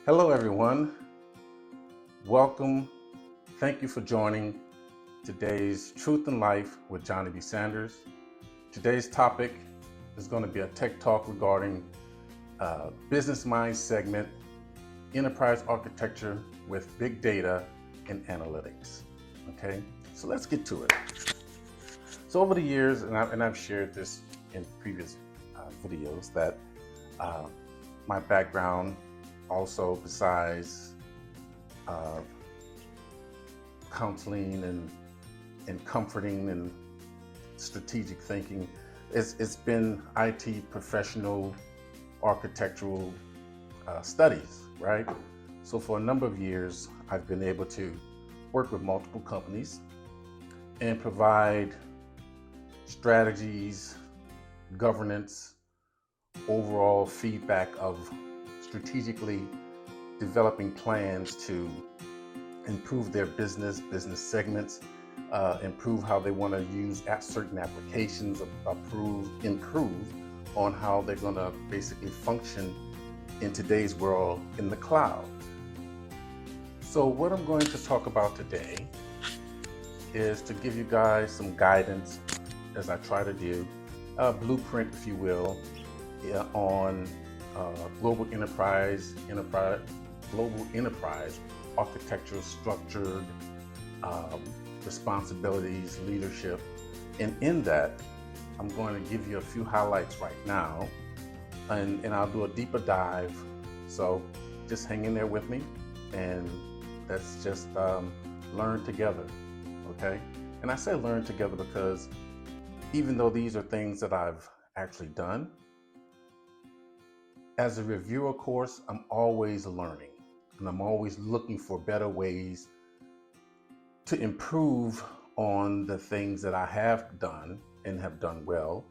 Hello, everyone. Welcome. Thank you for joining today's Truth in Life with Johnnie B. Sanders. Today's topic is going to be a tech talk regarding business mind segment, enterprise architecture with big data and analytics. Okay, so let's get to it. So over the years, and I've shared this in previous videos, that my background also, besides counseling and comforting and strategic thinking, it's been IT professional architectural studies, right? So for a number of years, I've been able to work with multiple companies and provide strategies, governance, overall feedback of strategically developing plans to improve their business segments, improve how they want to use certain applications, improve on how they're going to basically function in today's world in the cloud. So what I'm going to talk about today is to give you guys some guidance, as I try to do, a blueprint, if you will, on global enterprise architecture, structured responsibilities, leadership. And in that, I'm going to give you a few highlights right now, and I'll do a deeper dive. So just hang in there with me, and let's just learn together, okay? And I say learn together because even though these are things that I've actually done, as a reviewer course, I'm always learning, and I'm always looking for better ways to improve on the things that I have done and have done well.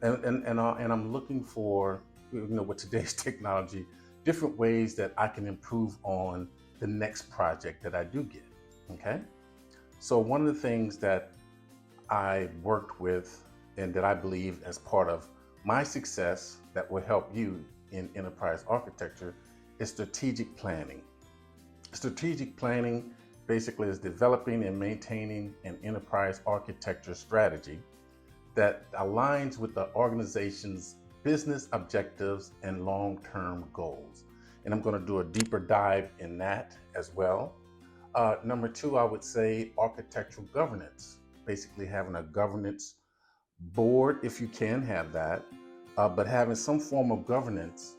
And I'm looking for, with today's technology, different ways that I can improve on the next project that I do get, okay? So one of the things that I worked with and that I believe as part of my success that will help you in enterprise architecture is strategic planning. Strategic planning basically is developing and maintaining an enterprise architecture strategy that aligns with the organization's business objectives and long-term goals. And I'm going to do a deeper dive in that as well. Number two, I would say architectural governance, basically having a governance board, if you can have that, but having some form of governance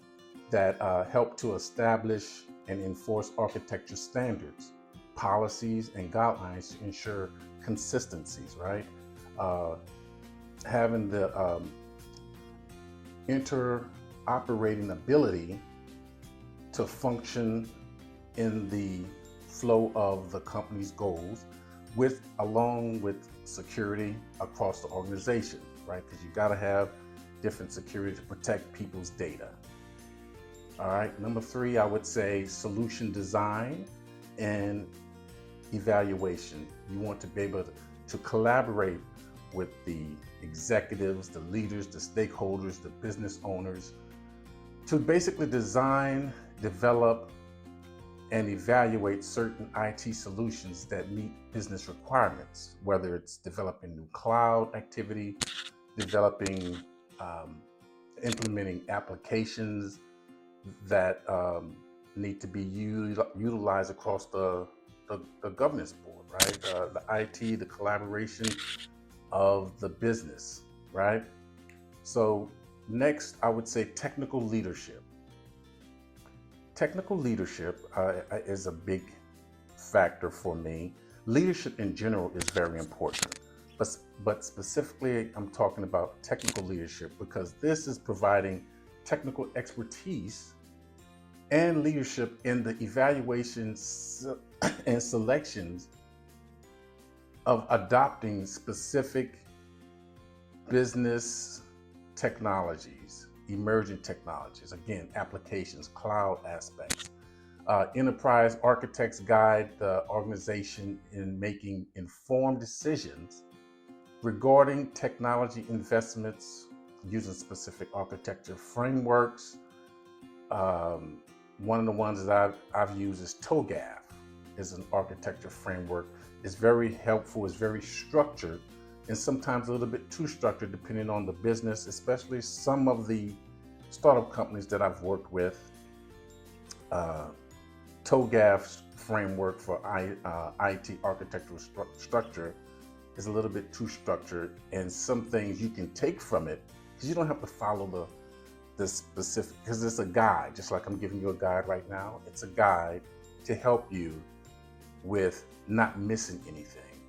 that help to establish and enforce architecture standards, policies, and guidelines to ensure consistencies, right? Having the interoperating ability to function in the flow of the company's goals, along with security across the organization, right? Because you got to have different security to protect people's data. All right, number three, I would say solution design and evaluation. You want to be able to collaborate with the executives, the leaders, the stakeholders, the business owners, to basically design, develop, and evaluate certain IT solutions that meet business requirements, whether it's developing new cloud activity, developing, implementing applications that need to be utilized across the governance board, right? The IT, the collaboration of the business, right? So next, I would say technical leadership. Technical leadership is a big factor for me. Leadership in general is very important, but specifically I'm talking about technical leadership because this is providing technical expertise and leadership in the evaluations and selections of adopting specific business technologies, emerging technologies, again, applications, cloud aspects. Enterprise architects guide the organization in making informed decisions regarding technology investments using specific architecture frameworks, One of the ones that I've used is TOGAF. Is an architecture framework. It's very helpful. It's very structured, and sometimes a little bit too structured, depending on the business. Especially some of the startup companies that I've worked with. Uh, TOGAF's framework for IT architectural structure is a little bit too structured, and some things you can take from it because you don't have to follow the specific, because it's a guide, just like I'm giving you a guide right now. It's a guide to help you with not missing anything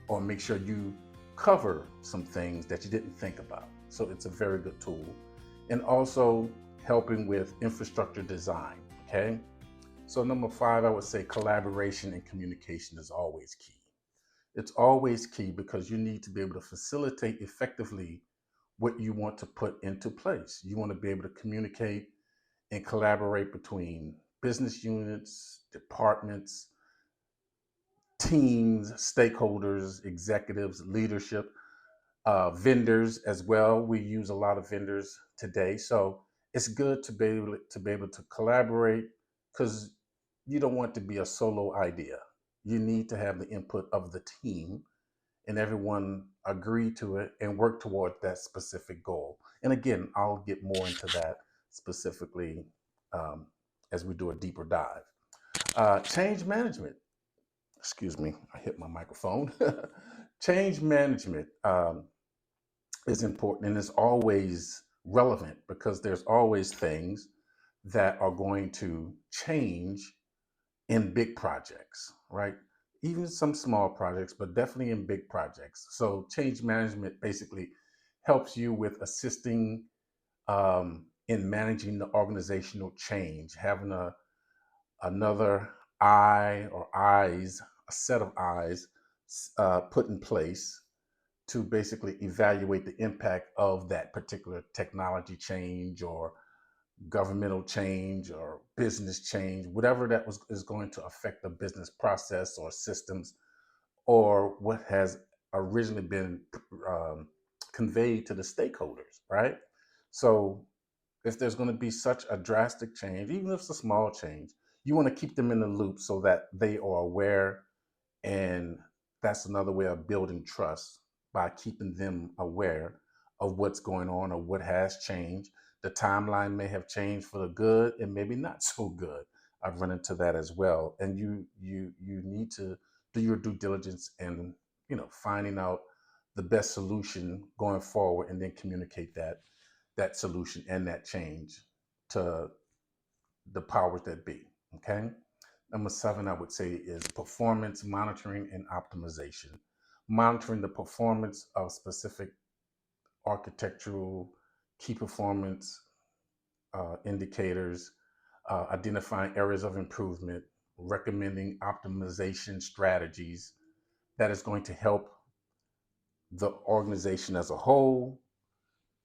or make sure you cover some things that you didn't think about. So it's a very good tool. And also helping with infrastructure design. Okay. So, number five, I would say collaboration and communication is always key. It's always key because you need to be able to facilitate effectively what you want to put into place. You want to be able to communicate and collaborate between business units, departments, teams, stakeholders, executives, leadership, vendors as well. We use a lot of vendors today, so it's good to be able to collaborate because you don't want to be a solo idea. You need to have the input of the team and everyone agree to it and work toward that specific goal. And again, I'll get more into that specifically um, as we do a deeper dive. Change management. Excuse me, I hit my microphone. Change management is important and is always relevant because there's always things that are going to change in big projects, right? Even some small projects, but definitely in big projects. So change management basically helps you with assisting in managing the organizational change, having another eye or eyes, a set of eyes put in place to basically evaluate the impact of that particular technology change or governmental change or business change, whatever that was is going to affect the business process or systems or what has originally been um, conveyed to the stakeholders, right? So if there's going to be such a drastic change, even if it's a small change, you want to keep them in the loop so that they are aware, and that's another way of building trust by keeping them aware of what's going on or what has changed. The timeline may have changed for the good and maybe not so good. I've run into that as well. And you need to do your due diligence and finding out the best solution going forward and then communicate that solution and that change to the powers that be. Okay. Number seven, I would say, is performance monitoring and optimization. Monitoring the performance of specific architectural key performance indicators, identifying areas of improvement, recommending optimization strategies that is going to help the organization as a whole,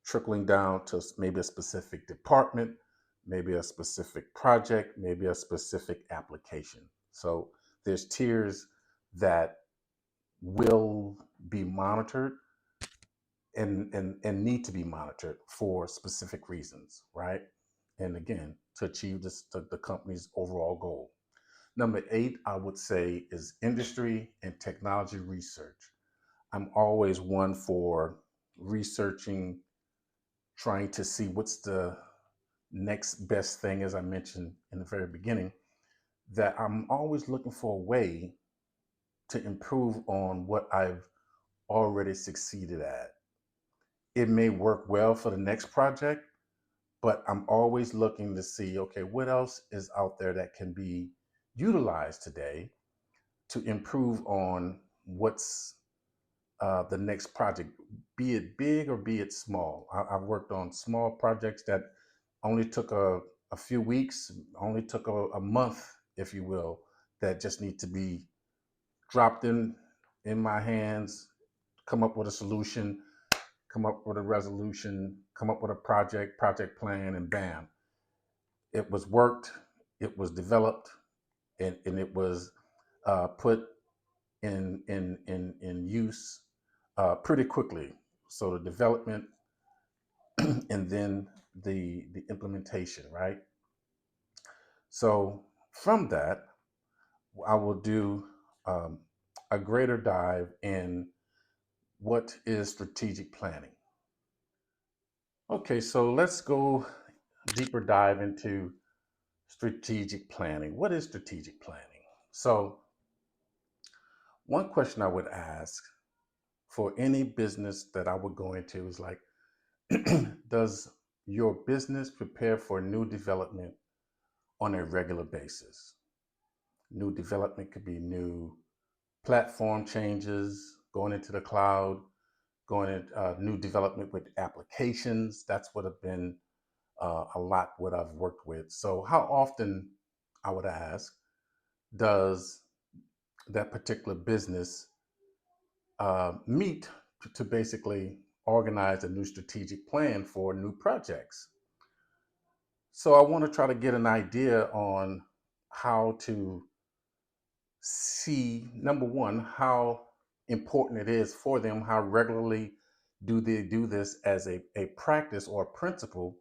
trickling down to maybe a specific department, maybe a specific project, maybe a specific application. So there's tiers that will be monitored and need to be monitored for specific reasons, right? And again, to achieve the company's overall goal. Number eight, I would say, is industry and technology research. I'm always one for researching, trying to see what's the next best thing, as I mentioned in the very beginning, that I'm always looking for a way to improve on what I've already succeeded at. It may work well for the next project, but I'm always looking to see, okay, what else is out there that can be utilized today to improve on what's the next project, be it big or be it small. I've worked on small projects that only took a few weeks, only took a month, if you will, that just need to be dropped in my hands, come up with a solution, come up with a resolution, come up with a project plan, and bam, it was worked, it was developed, and it was put in use pretty quickly. So the development and then the implementation, right? So from that, I will do um, a greater dive in what is strategic planning. Okay, so let's go deeper dive into strategic planning. What is strategic planning? So, one question I would ask for any business that I would go into is like, does your business prepare for new development on a regular basis? New development could be new platform changes, going into the cloud, going into new development with applications. That's what have been a lot what I've worked with. So, how often, I would ask, does that particular business meet to basically organize a new strategic plan for new projects? So, I want to try to get an idea on how to see, number one, how important it is for them, how regularly do they do this as a practice or a principle.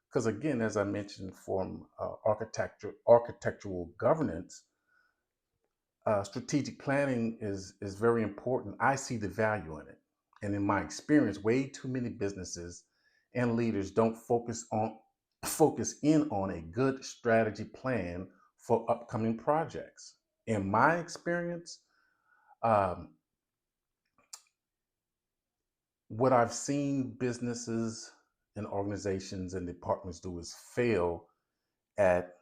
Because again, as I mentioned, from architectural governance, strategic planning is very important. I see the value in it, and in my experience, way too many businesses and leaders don't focus in on a good strategy plan for upcoming projects. In my experience, um, what I've seen businesses and organizations and departments do is fail at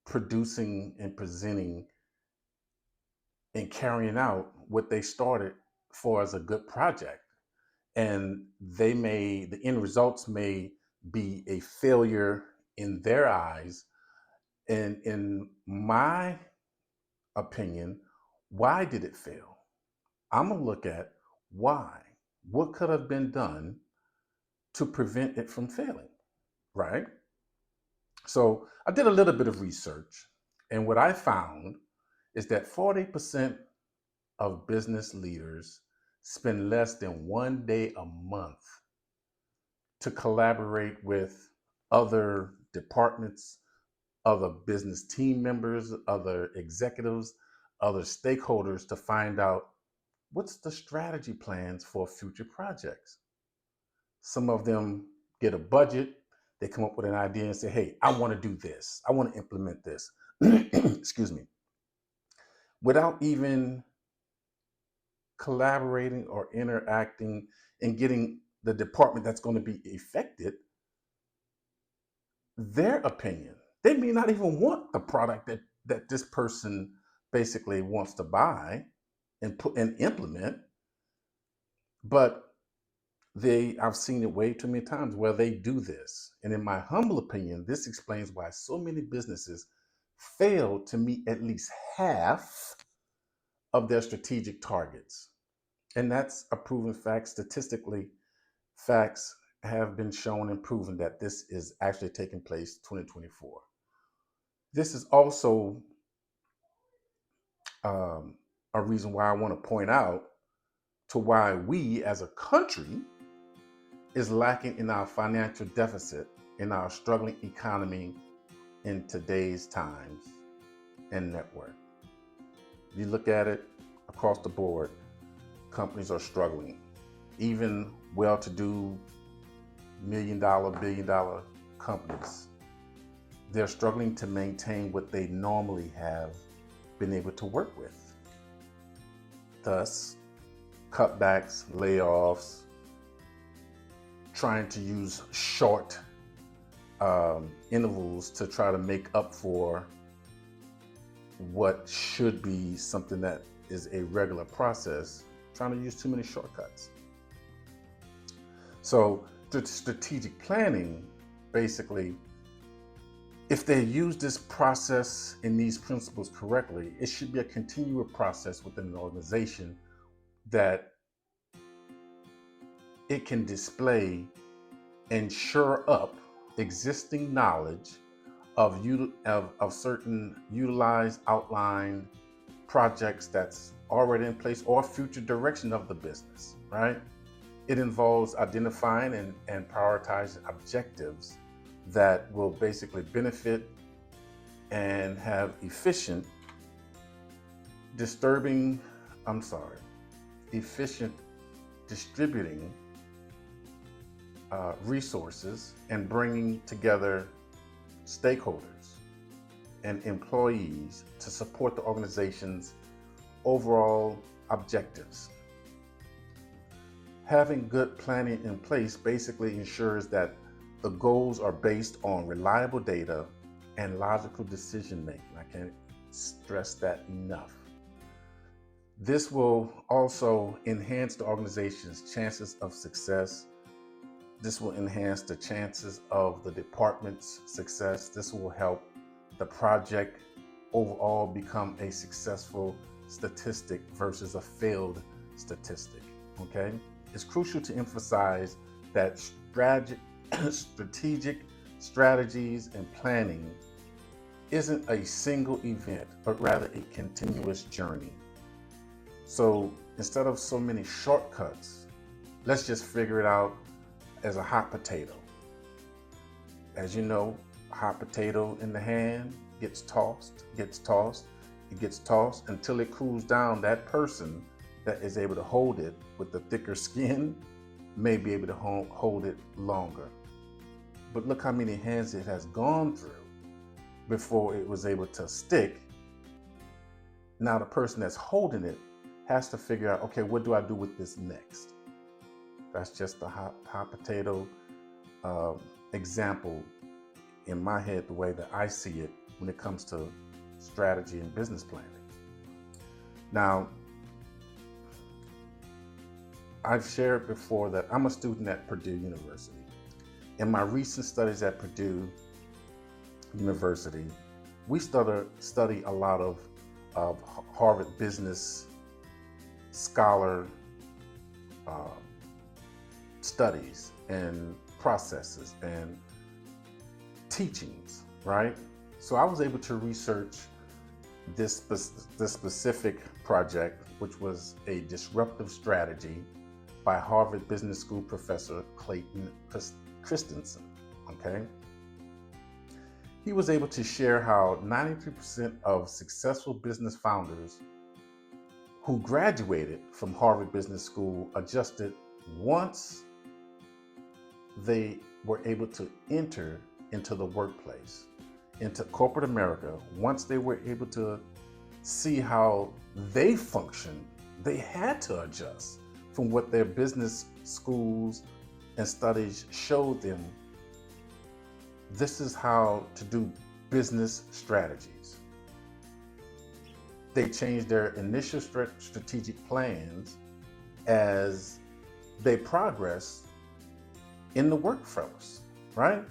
producing and presenting and carrying out what they started for as a good project. And the end results may be a failure in their eyes. And in my opinion, why did it fail? I'm going to look at why. What could have been done to prevent it from failing, right? So I did a little bit of research, and what I found is that 40% of business leaders spend less than 1 day a month to collaborate with other departments, other business team members, other executives, other stakeholders to find out what's the strategy plans for future projects. Some of them get a budget, they come up with an idea and say, hey, I want to do this, I want to implement this. Excuse me. Without even collaborating or interacting and getting the department that's going to be affected their opinion. They may not even want the product that this person basically wants to buy and put and implement, but I've seen it way too many times where they do this. And in my humble opinion, this explains why so many businesses fail to meet at least half of their strategic targets. And that's a proven fact. Statistically, facts have been shown and proven that this is actually taking place 2024. This is also um, a reason why I want to point out to why we as a country is lacking in our financial deficit in our struggling economy in today's times and network. You look at it across the board, companies are struggling. Even well-to-do million-dollar, billion-dollar companies, they're struggling to maintain what they normally have been able to work with. Thus, cutbacks, layoffs, trying to use short intervals to try to make up for what should be something that is a regular process, trying to use too many shortcuts. So the strategic planning, basically, if they use this process and these principles correctly, it should be a continual process within an organization that it can display and shore up existing knowledge of certain utilized, outlined projects that's already in place or future direction of the business, right? It involves identifying and prioritizing objectives that will basically benefit and have distributing resources and bringing together stakeholders and employees to support the organization's overall objectives. Having good planning in place basically ensures that the goals are based on reliable data and logical decision making. I can't stress that enough. This will also enhance the organization's chances of success. This will enhance the chances of the department's success. This will help the project overall become a successful statistic versus a failed statistic, okay? It's crucial to emphasize that strategic strategies and planning isn't a single event, but rather a continuous journey. So instead of so many shortcuts, let's just figure it out as a hot potato. As you know, a hot potato in the hand gets tossed until it cools down. That person that is able to hold it with the thicker skin may be able to hold it longer. But look how many hands it has gone through before it was able to stick. Now the person that's holding it has to figure out, okay, what do I do with this next? That's just the hot potato example in my head, the way that I see it when it comes to strategy and business planning. Now, I've shared before that I'm a student at Purdue University. In my recent studies at Purdue University, we study a lot of Harvard Business Scholar studies and processes and teachings, right? So I was able to research this specific project, which was a disruptive strategy by Harvard Business School professor Clayton Christensen, okay? He was able to share how 93% of successful business founders who graduated from Harvard Business School adjusted once they were able to enter into the workplace, into corporate America. Once they were able to see how they function, they had to adjust from what their business schools and studies showed them. This is how to do business strategies. They changed their initial strategic plans as they progress in the workforce, right?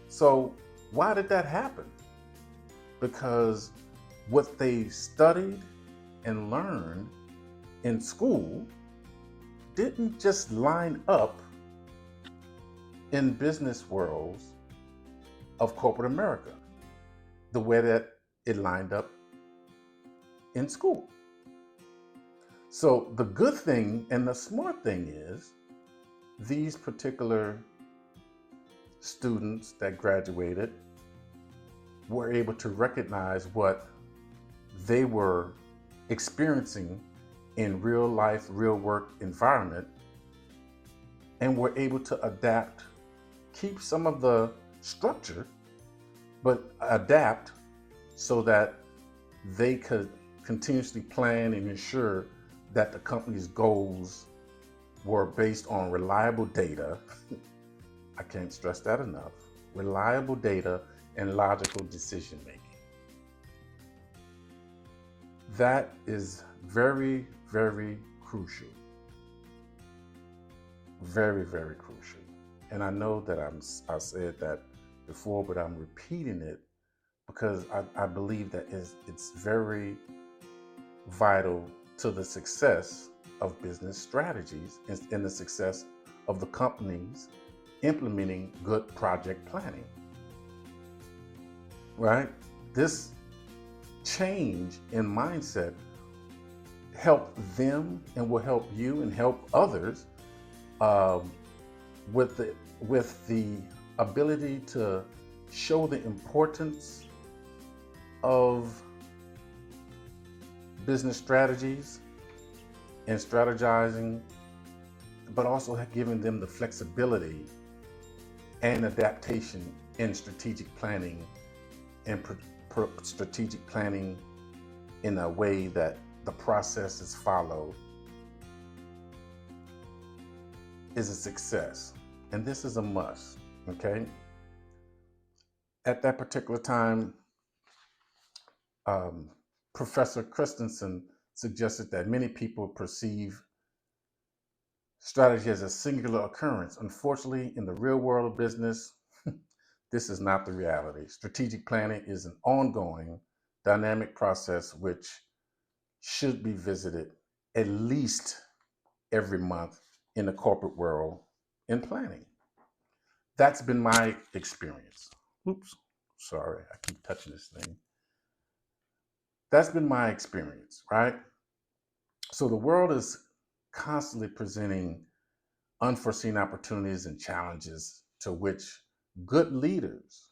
So why did that happen? Because what they studied and learned in school didn't just line up in business worlds of corporate America the way that it lined up in school. So the good thing and the smart thing is these particular students that graduated were able to recognize what they were experiencing in real life, real work environment, and were able to adapt, keep some of the structure, but adapt so that they could continuously plan and ensure that the company's goals were based on reliable data. I can't stress that enough. Reliable data and logical decision making. That is very, very crucial. Very, very crucial. And I know that I said that before, but I'm repeating it because I believe that it's very vital to the success of business strategies and the success of the companies implementing good project planning, right? This change in mindset help them and will help you and help others with the ability to show the importance of business strategies and strategizing, but also giving them the flexibility and adaptation in strategic planning and strategic planning in a way that the process is followed is a success. And this is a must, okay? At that particular time, Professor Christensen suggested that many people perceive strategy as a singular occurrence. Unfortunately, in the real world of business, this is not the reality. Strategic planning is an ongoing, dynamic process which should be visited at least every month in the corporate world in planning. That's been my experience. Oops, sorry, I keep touching this thing. That's been my experience, right? So the world is constantly presenting unforeseen opportunities and challenges to which good leaders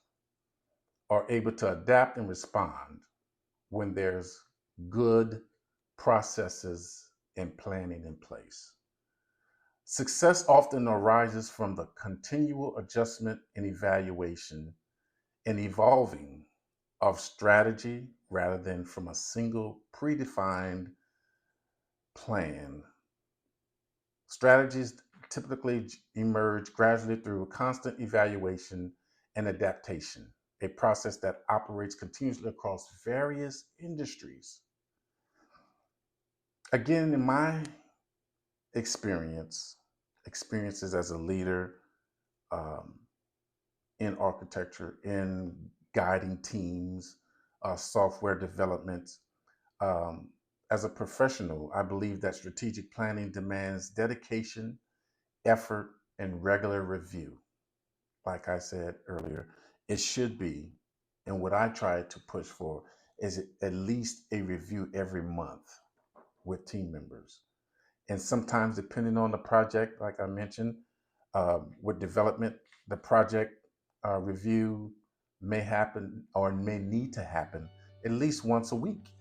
are able to adapt and respond when there's good processes and planning in place. Success often arises from the continual adjustment and evaluation and evolving of strategy rather than from a single predefined plan. Strategies typically emerge gradually through constant evaluation and adaptation, a process that operates continuously across various industries. Again, in my experiences as a leader, um, in architecture, in guiding teams, software development, um, as a professional, I believe that strategic planning demands dedication, effort, and regular review. Like I said earlier, it should be, and what I try to push for is at least a review every month with team members. And sometimes, depending on the project, like I mentioned, with development, the project review may happen or may need to happen at least once a week.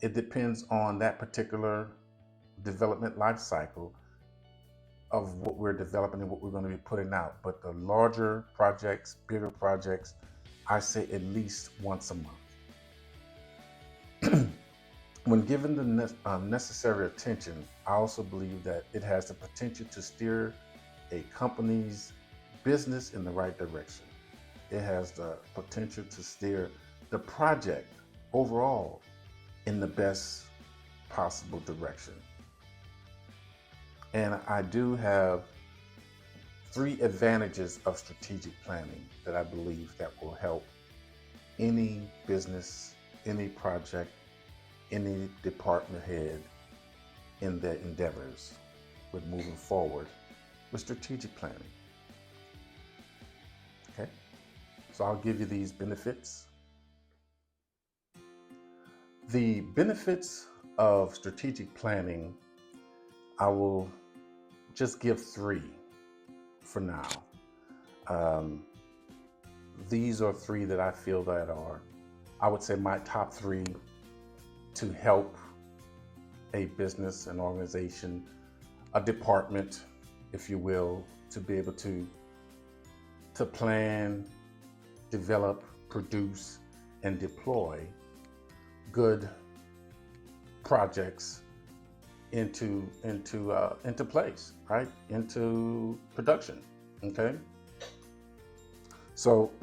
It depends on that particular development life cycle of what we're developing and what we're going to be putting out. But the larger projects, bigger projects, I say at least once a month. When given the necessary attention, I also believe that it has the potential to steer a company's business in the right direction. It has the potential to steer the project overall in the best possible direction. And I do have 3 advantages of strategic planning that I believe that will help any business, any project, any department head in their endeavors with moving forward with strategic planning. Okay, so I'll give you these benefits. The benefits of strategic planning, I will just give 3 for now. These are 3 that I feel that are, I would say, my top 3 to help a business, an organization, a department, if you will, to be able to plan, develop, produce, and deploy good projects into place, right? Into production. Okay. So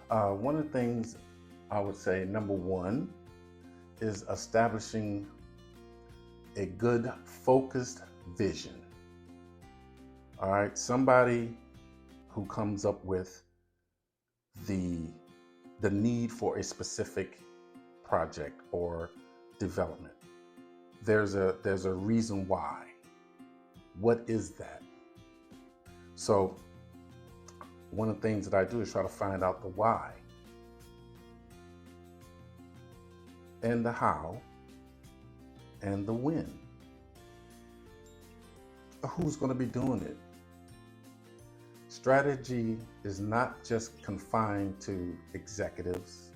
one of the things I would say, number 1, is establishing a good focused vision. All right, somebody who comes up with the need for a specific project or development. There's a reason why. What is that? So one of the things that I do is try to find out the why and the how and the when. Who's going to be doing it? Strategy is not just confined to executives,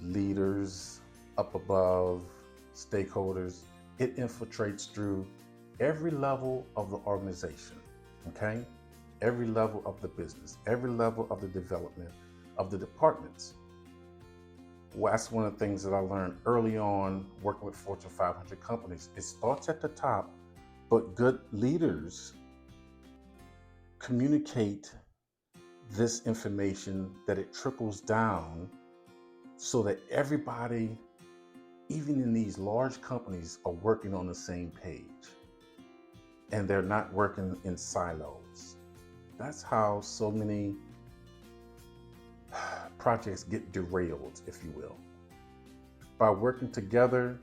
leaders up above, stakeholders. It infiltrates through every level of the organization, okay? Every level of the business, every level of the development of the departments. Well, that's one of the things that I learned early on working with Fortune 500 companies. It starts at the top, but good leaders communicate this information, that it trickles down so that everybody, even in these large companies, are working on the same page and they're not working in silos. That's how so many projects get derailed, if you will. By working together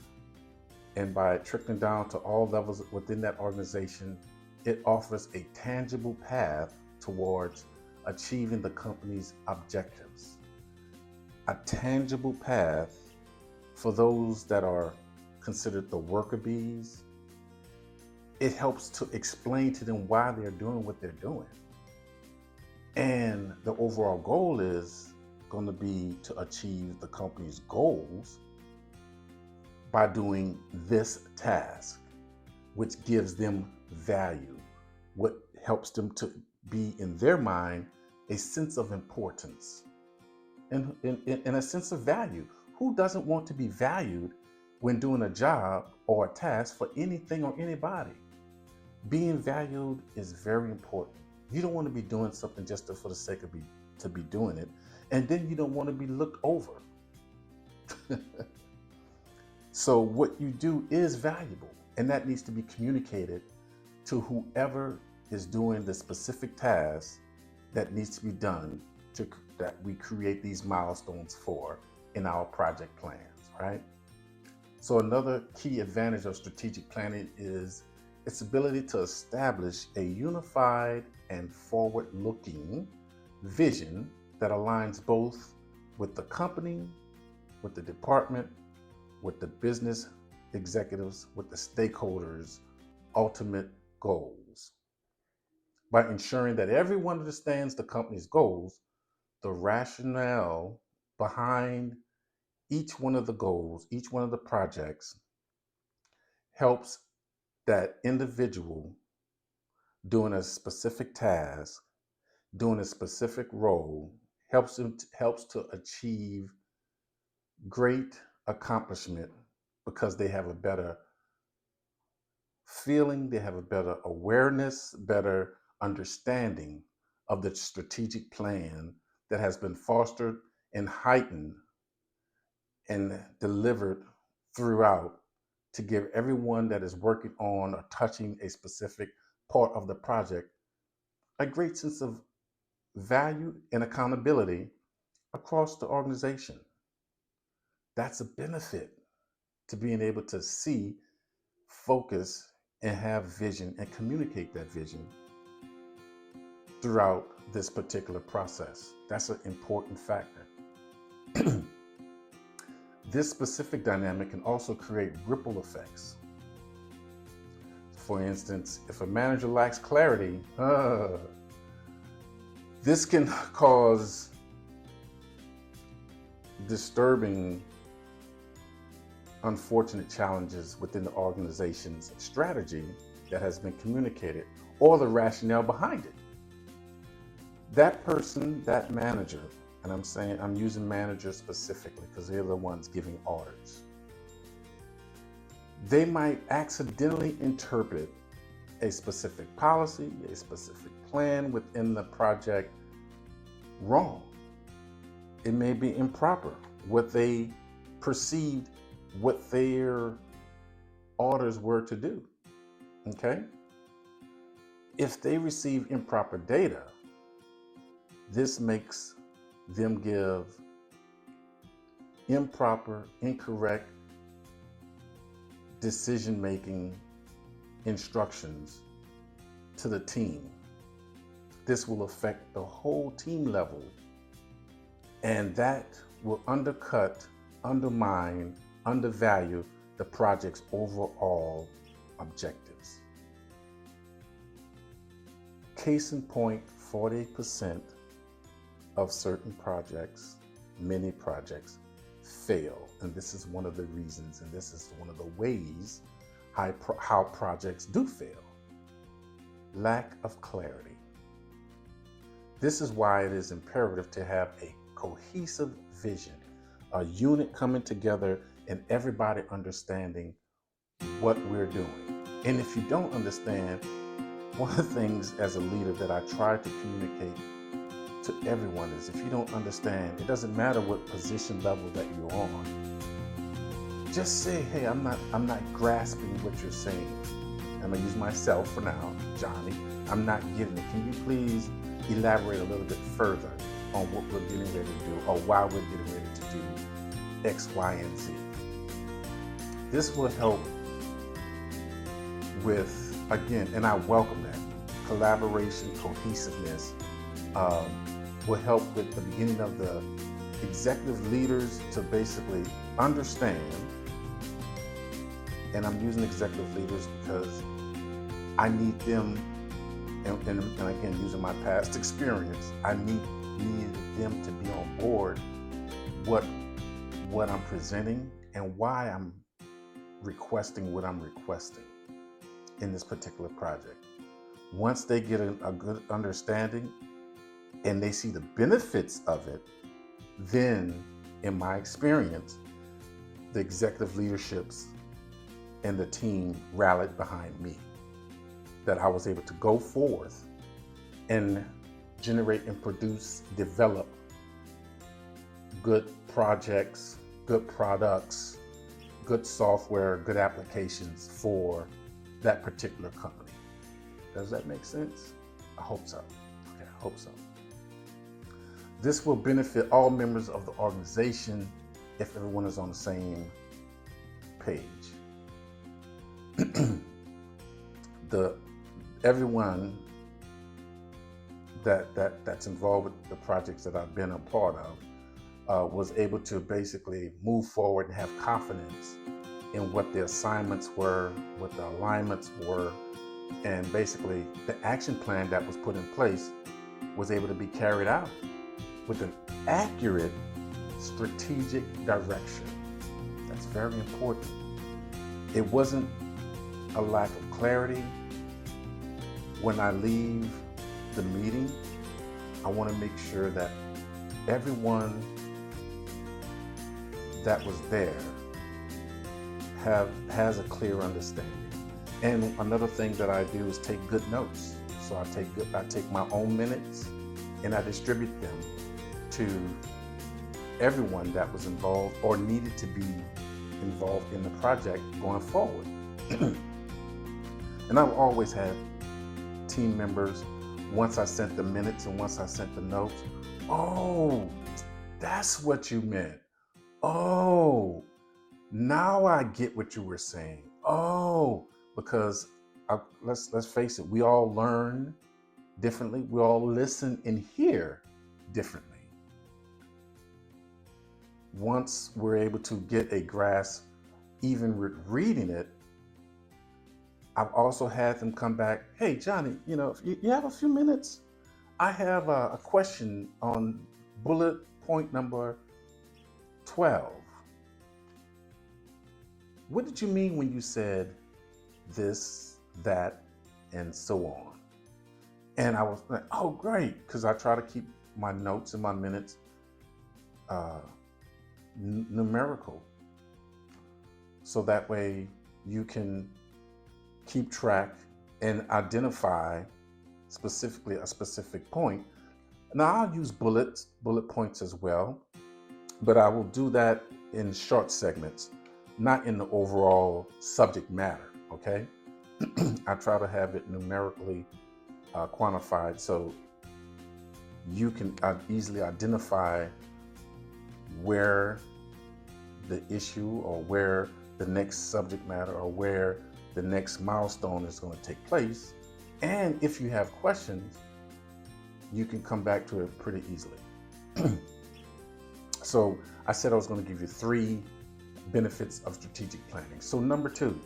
and by trickling down to all levels within that organization, it offers a tangible path towards achieving the company's objectives. A tangible path for those that are considered the worker bees. It helps to explain to them why they're doing what they're doing. And the overall goal is going to be to achieve the company's goals by doing this task, which gives them value, what helps them to be, in their mind, a sense of importance and a sense of value. Who doesn't want to be valued when doing a job or a task for anything or anybody? Being valued is very important. You don't want to be doing something just for the sake of to be doing it, and then you don't want to be looked over. So what you do is valuable, and that needs to be communicated to whoever is doing the specific task that needs to be done, that we create these milestones for in our project plans, right? So another key advantage of strategic planning is its ability to establish a unified and forward-looking vision that aligns both with the company, with the department, with the business executives, with the stakeholders' ultimate goals. By ensuring that everyone understands the company's goals, the rationale behind each one of the goals, each one of the projects, helps that individual doing a specific task, doing a specific role, helps to achieve great accomplishment because they have a better feeling, they have a better awareness, better understanding of the strategic plan that has been fostered and heightened and delivered throughout to give everyone that is working on or touching a specific part of the project a great sense of value and accountability across the organization. That's a benefit to being able to see, focus, and have vision and communicate that vision throughout this particular process. That's an important factor. This specific dynamic can also create ripple effects. For instance, if a manager lacks clarity, this can cause disturbing, unfortunate challenges within the organization's strategy that has been communicated or the rationale behind it. That person, that manager, and I'm using manager specifically because they're the ones giving orders. They might accidentally interpret a specific policy, a specific plan within the project wrong. It may be improper. What they perceived, what their orders were to do, okay? If they receive improper data, this makes them give improper, incorrect decision-making instructions to the team. This will affect the whole team level, and that will undercut, undermine, undervalue the project's overall objectives. Case in point 40% of certain projects, many projects, fail. And this is one of the reasons, and this is one of the ways how projects do fail. Lack of clarity. This is why it is imperative to have a cohesive vision, a unit coming together and everybody understanding what we're doing. And if you don't understand, one of the things as a leader that I try to communicate to everyone is, if you don't understand, it doesn't matter what position level that you're on. Just say, hey, I'm not grasping what you're saying. I'm gonna use myself for now, Johnny. I'm not getting it. Can you please elaborate a little bit further on what we're getting ready to do, or why we're getting ready to do X, Y, and Z? This will help with, again, and I welcome that, collaboration, cohesiveness, will help with the beginning of the executive leaders to basically understand, and I'm using executive leaders because I need them, and again, using my past experience, I need them to be on board what I'm presenting and why I'm requesting what I'm requesting in this particular project. Once they get a good understanding and they see the benefits of it, then, in my experience, the executive leaderships and the team rallied behind me, that I was able to go forth and generate and produce, develop good projects, good products, good software, good applications for that particular company. Does that make sense? I hope so. Okay, I hope so. This will benefit all members of the organization if everyone is on the same page. Everyone that's involved with the projects that I've been a part of was able to basically move forward and have confidence in what the assignments were, what the alignments were, and basically the action plan that was put in place was able to be carried out with an accurate strategic direction. That's very important. It wasn't a lack of clarity. When I leave the meeting, I want to make sure that everyone that was there has a clear understanding. And another thing that I do is take good notes. So I take my own minutes and I distribute them to everyone that was involved or needed to be involved in the project going forward. And I've always had team members, once I sent the minutes and once I sent the notes, oh, that's what you meant. Oh, now I get what you were saying. Oh, because let's face it, we all learn differently. We all listen and hear differently. Once we're able to get a grasp, even reading it, I've also had them come back, hey, Johnny, if you have a few minutes, I have a question on bullet point number 12. What did you mean when you said this, that, and so on? And I was like, oh, great, because I try to keep my notes and my minutes numerical. So that way you can keep track and identify specifically a specific point. Now I'll use bullet points as well, but I will do that in short segments, not in the overall subject matter, okay? I try to have it numerically quantified so you can easily identify where the issue or where the next subject matter or where the next milestone is going to take place. And if you have questions, you can come back to it pretty easily. So I said I was going to give you 3 benefits of strategic planning. So number 2,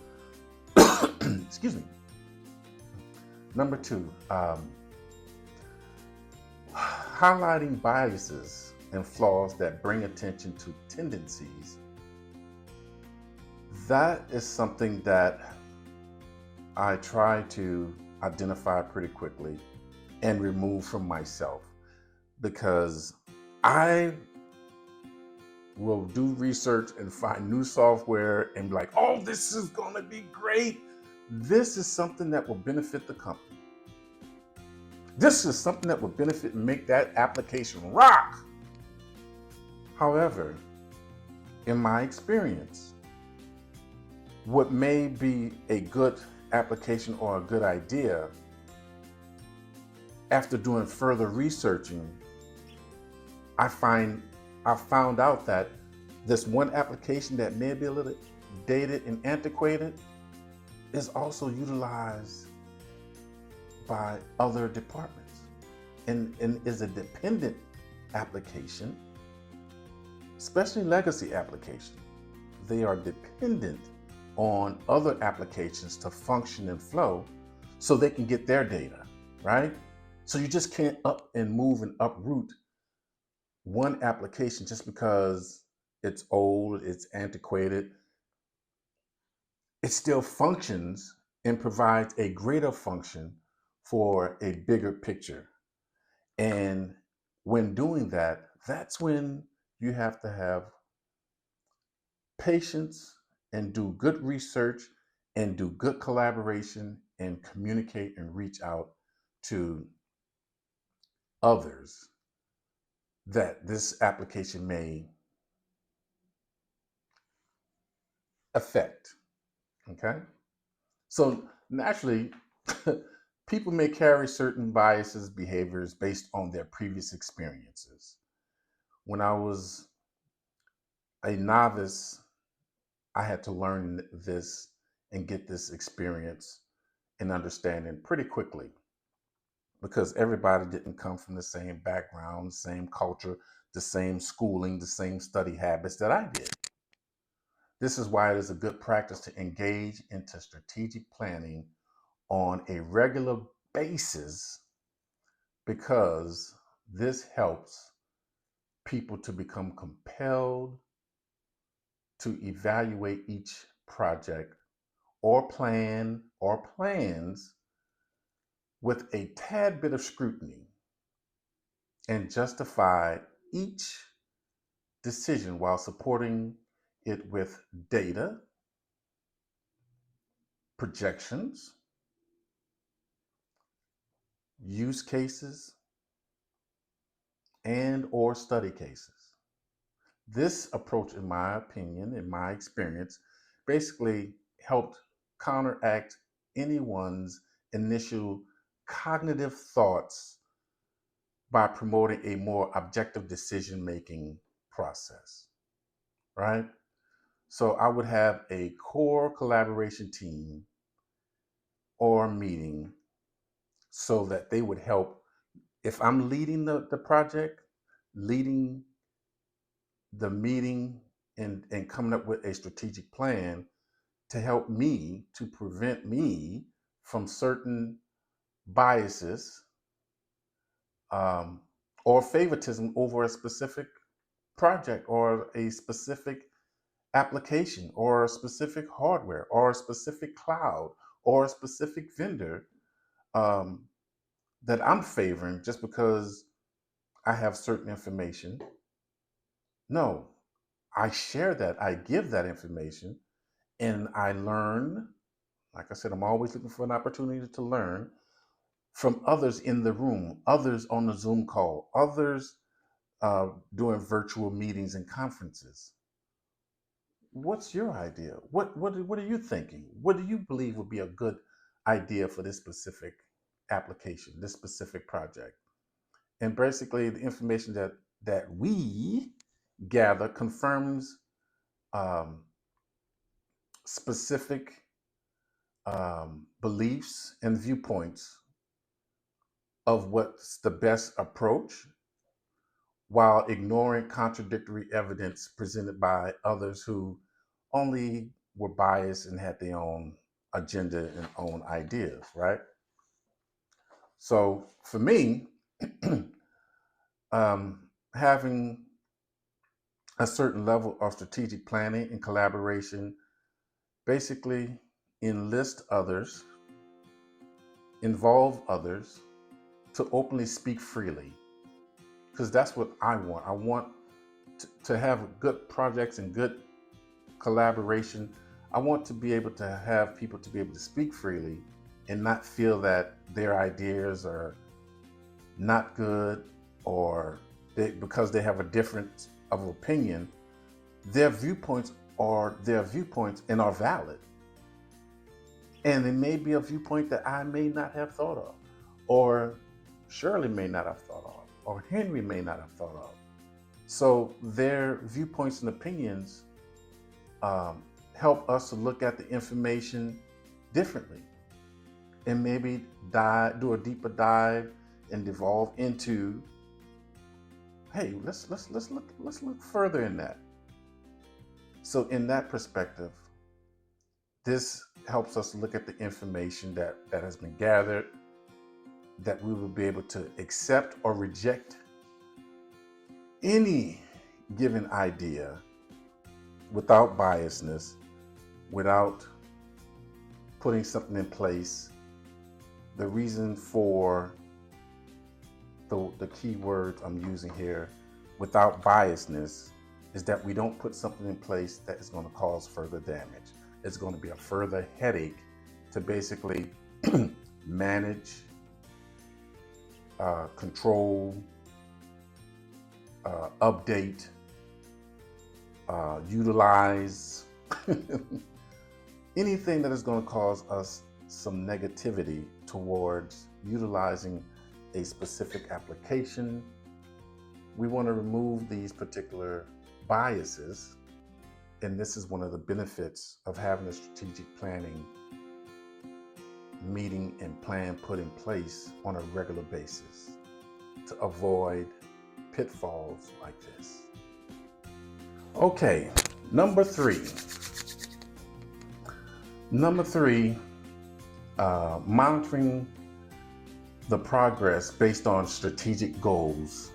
excuse me. Number 2, highlighting biases and flaws that bring attention to tendencies, that is something that I try to identify pretty quickly and remove from myself, because I will do research and find new software and be like, oh, this is going to be great. This is something that will benefit the company. This is something that will benefit and make that application rock. However, in my experience, what may be a good application or a good idea, after doing further researching, I found out that this one application that may be a little dated and antiquated is also utilized by other departments and is a dependent application, especially legacy applications. They are dependent on other applications to function and flow so they can get their data, right? So you just can't up and move and uproot one application just because it's old, it's antiquated. It still functions and provides a greater function for a bigger picture. And when doing that, that's when you have to have patience and do good research and do good collaboration and communicate and reach out to others that this application may affect. Okay? So naturally, people may carry certain biases, behaviors based on their previous experiences. When I was a novice, I had to learn this and get this experience and understanding pretty quickly, because everybody didn't come from the same background, same culture, the same schooling, the same study habits that I did. This is why it is a good practice to engage into strategic planning on a regular basis, because this helps people to become compelled to evaluate each project or plan or plans with a tad bit of scrutiny and justify each decision while supporting it with data, projections, use cases, and or study cases. This approach, in my opinion, in my experience, basically helped counteract anyone's initial cognitive thoughts by promoting a more objective decision making process, right? So I would have a core collaboration team or meeting so that they would help. If I'm leading the project, leading the meeting and coming up with a strategic plan to help me to prevent me from certain biases, um, or favoritism over a specific project or a specific application or a specific hardware or a specific cloud or a specific vendor, um, that I'm favoring just because I have certain information. No, I share that, I give that information, and I learn. Like I said, I'm always looking for an opportunity to learn from others in the room, others on the Zoom call, others doing virtual meetings and conferences. What's your idea? What are you thinking? What do you believe would be a good idea for this specific application, this specific project? And basically, the information that we gather confirms um, specific beliefs and viewpoints of what's the best approach, while ignoring contradictory evidence presented by others who only were biased and had their own agenda and own ideas, right? So for me, Having a certain level of strategic planning and collaboration, basically enlist others, involve others to openly speak freely, because that's what I want. I want to have good projects and good collaboration. I want to be able to have people to be able to speak freely and not feel that their ideas are not good, or because they have a difference of opinion, their viewpoints are their viewpoints and are valid. And it may be a viewpoint that I may not have thought of, or Shirley may not have thought of, or Henry may not have thought of. So their viewpoints and opinions help us to look at the information differently, and maybe do a deeper dive and devolve into, hey, let's look further in that. So in that perspective, this helps us look at the information that has been gathered, that we will be able to accept or reject any given idea without biasness, without putting something in place. The reason for the key words I'm using here, without biasness, is that we don't put something in place that is going to cause further damage. It's going to be a further headache to basically manage, control, update, utilize, anything that is going to cause us some negativity towards utilizing a specific application. We want to remove these particular biases, and this is one of the benefits of having a strategic planning meeting and plan put in place on a regular basis to avoid pitfalls like this. Okay, number three, monitoring the progress based on strategic goals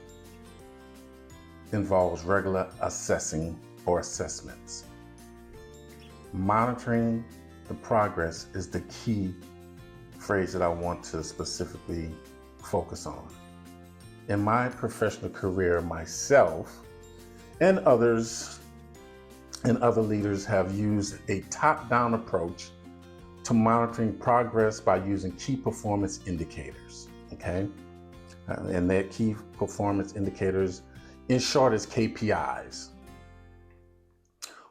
involves regular assessing or assessments. Monitoring the progress is the key phrase that I want to specifically focus on. In my professional career, myself and others and other leaders have used a top-down approach to monitoring progress by using key performance indicators, okay? And their key performance indicators, in short, is KPIs.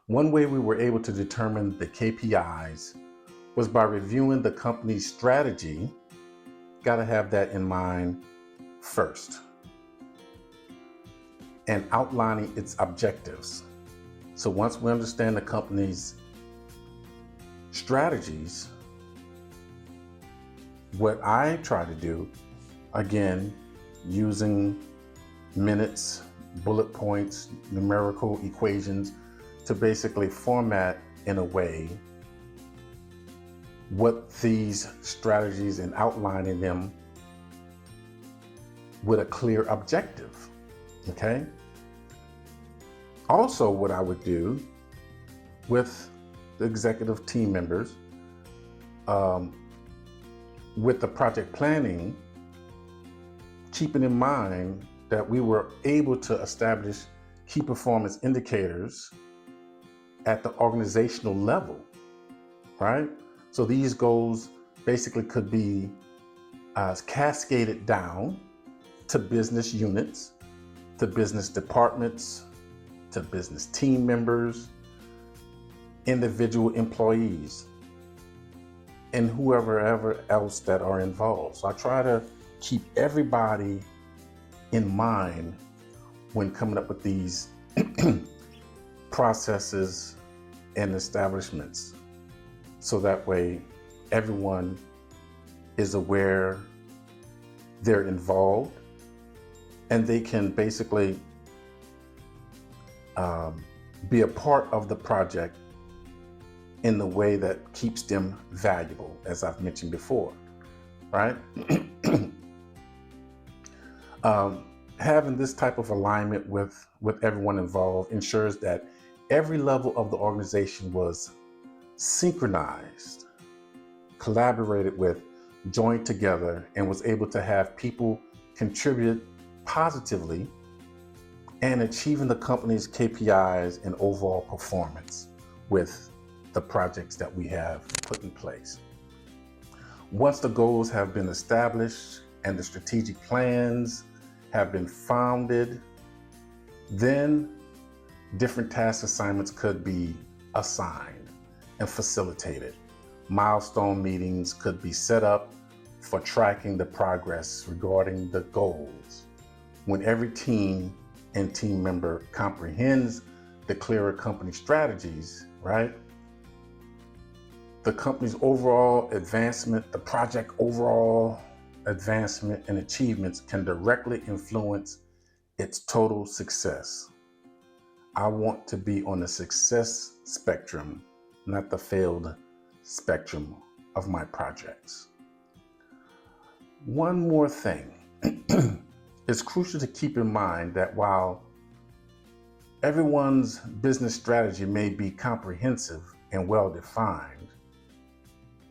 One way we were able to determine the KPIs was by reviewing the company's strategy. Got to have that in mind first. And outlining its objectives. So once we understand the company's strategies, what I try to do, again, using minutes, bullet points, numerical equations, to basically format in a way what these strategies and outlining them with a clear objective, okay? Also, what I would do with the executive team members, with the project planning, keeping in mind that we were able to establish key performance indicators at the organizational level, right? So these goals basically could be cascaded down to business units, to business departments, to business team members, individual employees, and whoever else that are involved. So I try to keep everybody in mind when coming up with these processes and establishments, so that way everyone is aware they're involved and they can basically be a part of the project in the way that keeps them valuable, as I've mentioned before, right? having this type of alignment with everyone involved ensures that every level of the organization was synchronized, collaborated with, joined together, and was able to have people contribute positively and achieving the company's KPIs and overall performance with the projects that we have put in place. Once the goals have been established and the strategic plans have been founded, then different task assignments could be assigned and facilitated. Milestone meetings could be set up for tracking the progress regarding the goals. When every team and team member comprehends the clearer company strategies, right? The company's overall advancement, the project overall advancement and achievements can directly influence its total success. I want to be on the success spectrum, not the failed spectrum of my projects. One more thing. It's crucial to keep in mind that while everyone's business strategy may be comprehensive and well-defined,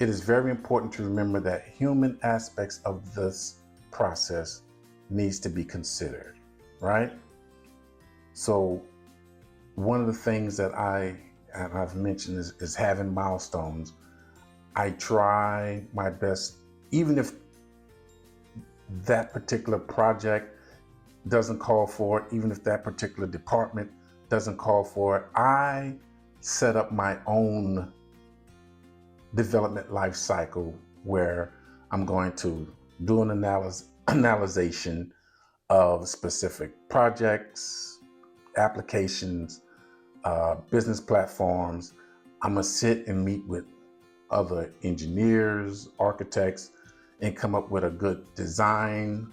it is very important to remember that human aspects of this process needs to be considered, right? So one of the things that I've mentioned is having milestones. I try my best, even if that particular project doesn't call for it, even if that particular department doesn't call for it, I set up my own development life cycle where I'm going to do an analysis of specific projects, applications, business platforms. I'm gonna sit and meet with other engineers, architects, and come up with a good design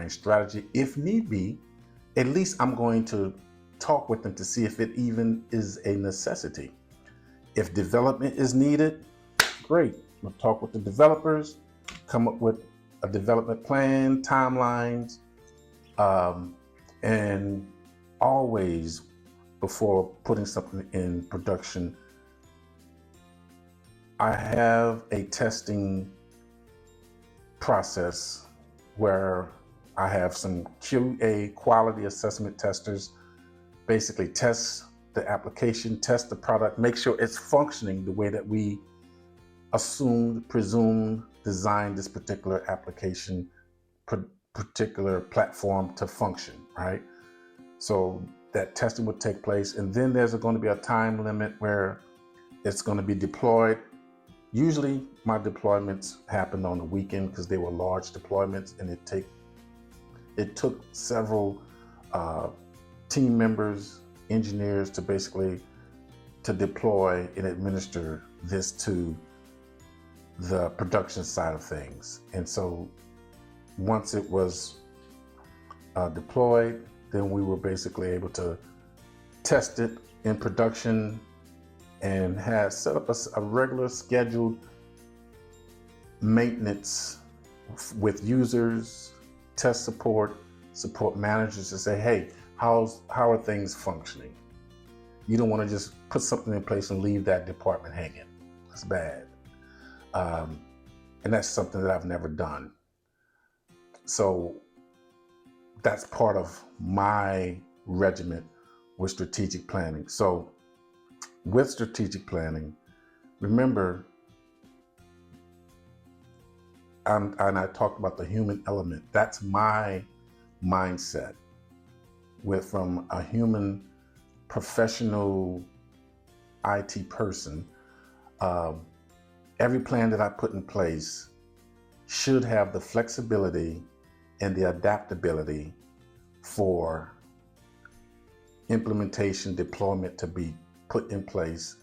strategy. If need be, at least I'm going to talk with them to see if it even is a necessity. If development is needed, great. We'll talk with the developers, come up with a development plan, timelines, and always before putting something in production, I have a testing process where I have some QA, quality assessment testers, basically test the application, test the product, make sure it's functioning the way that we presume, design this particular application, particular platform to function, right? So that testing would take place, and then there's going to be a time limit where it's going to be deployed. Usually my deployments happened on the weekend because they were large deployments, and it took several team members, engineers to deploy and administer this to the production side of things. And so once it was deployed, then we were basically able to test it in production and had set up a regular scheduled maintenance with users, test support managers to say, hey, how are things functioning? You don't want to just put something in place and leave that department hanging. That's bad. And that's something that I've never done. So that's part of my regiment with strategic planning. So with strategic planning, remember, and I talked about the human element. That's my mindset from a human professional IT person. Every plan that I put in place should have the flexibility and the adaptability for implementation, deployment to be put in place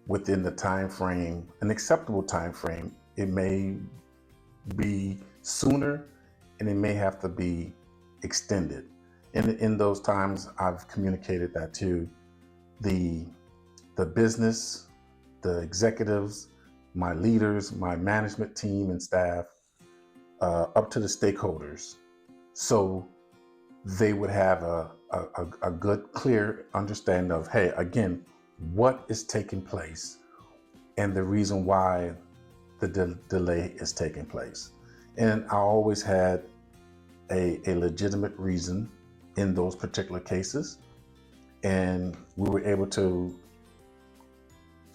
within the time frame, an acceptable time frame. It may be sooner and it may have to be extended. And in those times, I've communicated that to the business, the executives, my leaders, my management team and staff, up to the stakeholders. So they would have a good, clear understanding of, hey, again, what is taking place and the reason why the delay is taking place. And I always had a legitimate reason in those particular cases. And we were able to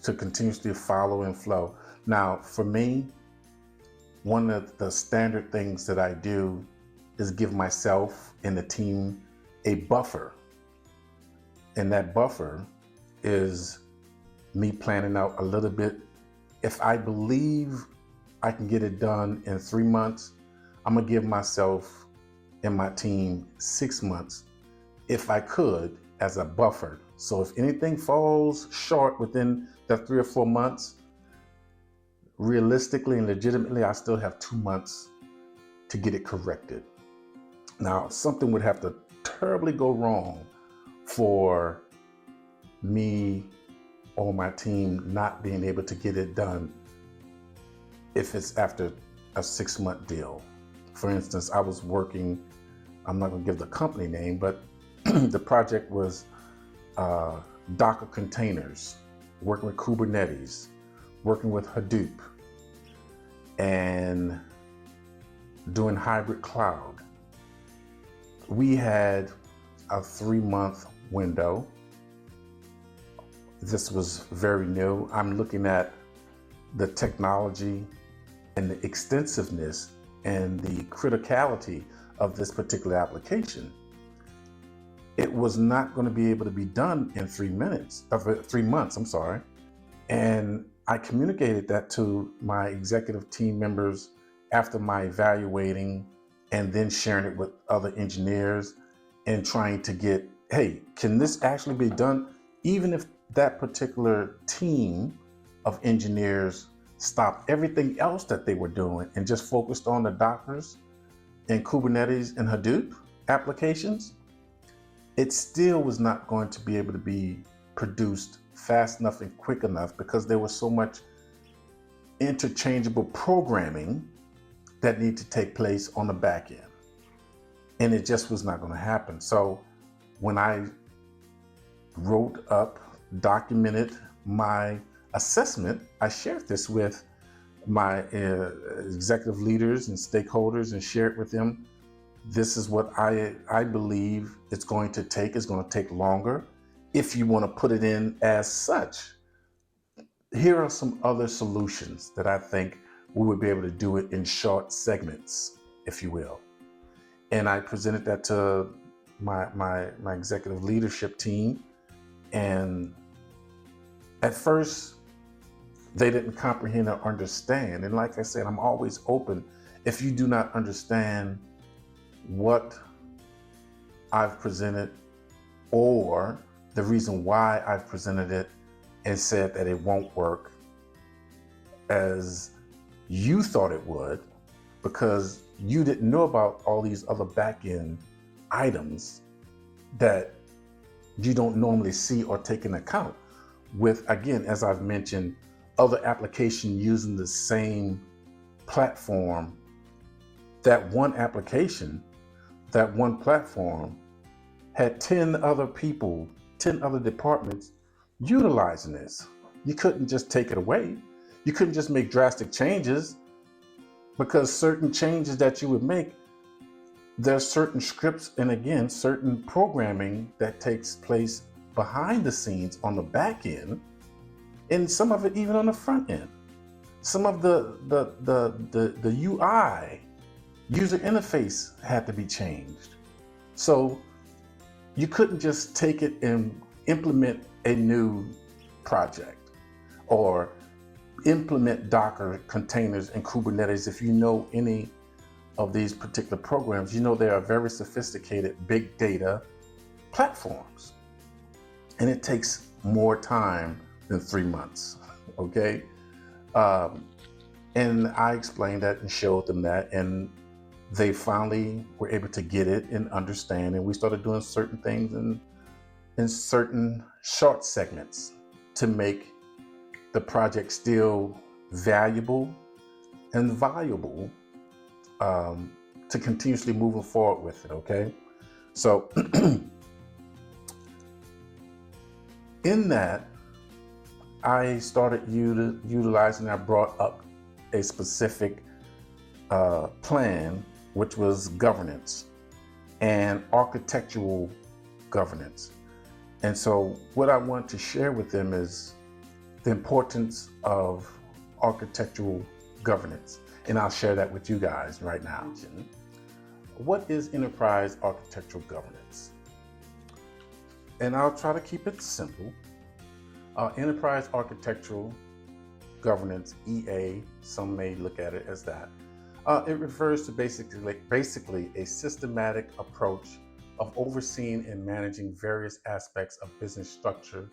continuously follow and flow. Now, for me, one of the standard things that I do is give myself and the team a buffer. And that buffer is me planning out a little bit. If I believe I can get it done in 3 months, I'm gonna give myself and my team 6 months, if I could, as a buffer. So if anything falls short within that 3 or 4 months, realistically and legitimately, I still have 2 months to get it corrected. Now, something would have to terribly go wrong for me or my team not being able to get it done if it's after a 6-month deal. For instance, I was working, I'm not gonna give the company name, but the project was Docker containers, working with Kubernetes, working with Hadoop, and doing hybrid cloud. We had a 3-month window. This was very new. I'm looking at the technology and the extensiveness and the criticality of this particular application. It was not going to be able to be done in 3 months, I'm sorry. And I communicated that to my executive team members after my evaluating and then sharing it with other engineers and trying to get, hey, can this actually be done? Even if that particular team of engineers stopped everything else that they were doing and just focused on the Dockers and Kubernetes and Hadoop applications, it still was not going to be able to be produced fast enough and quick enough because there was so much interchangeable programming that needed to take place on the back end. And it just was not going to happen. So when I wrote up, documented my assessment, I shared this with my executive leaders and stakeholders and shared with them, this is what I believe it's going to take. It's going to take longer. If you want to put it in as such, here are some other solutions that I think we would be able to do it in short segments, if you will. And I presented that to my executive leadership team. And at first, they didn't comprehend or understand. And like I said, I'm always open. If you do not understand what I've presented or the reason why I've presented it and said that it won't work as you thought it would, because you didn't know about all these other back-end items that you don't normally see or take into account with, again, as I've mentioned, other applications using the same platform. That one application, that one platform had 10 other people, 10 other departments utilizing this. You couldn't just take it away. You couldn't just make drastic changes, because certain changes that you would make, there's certain scripts and again, certain programming that takes place behind the scenes on the back end, and some of it even on the front end. Some of the UI, user interface, had to be changed. So you couldn't just take it and implement a new project or implement Docker containers and Kubernetes. If you know any of these particular programs, you know they are very sophisticated big data platforms. And it takes more time than 3 months, okay? And I explained that and showed them that, and they finally were able to get it and understand. And we started doing certain things in certain short segments to make the project still valuable and viable, to continuously moving forward with it, okay? So in that, I started utilizing, I brought up a specific plan, which was governance and architectural governance. And so what I want to share with them is the importance of architectural governance. And I'll share that with you guys right now. What is enterprise architectural governance? And I'll try to keep it simple. Enterprise architectural governance, EA, some may look at it as that. It refers to basically a systematic approach of overseeing and managing various aspects of business structure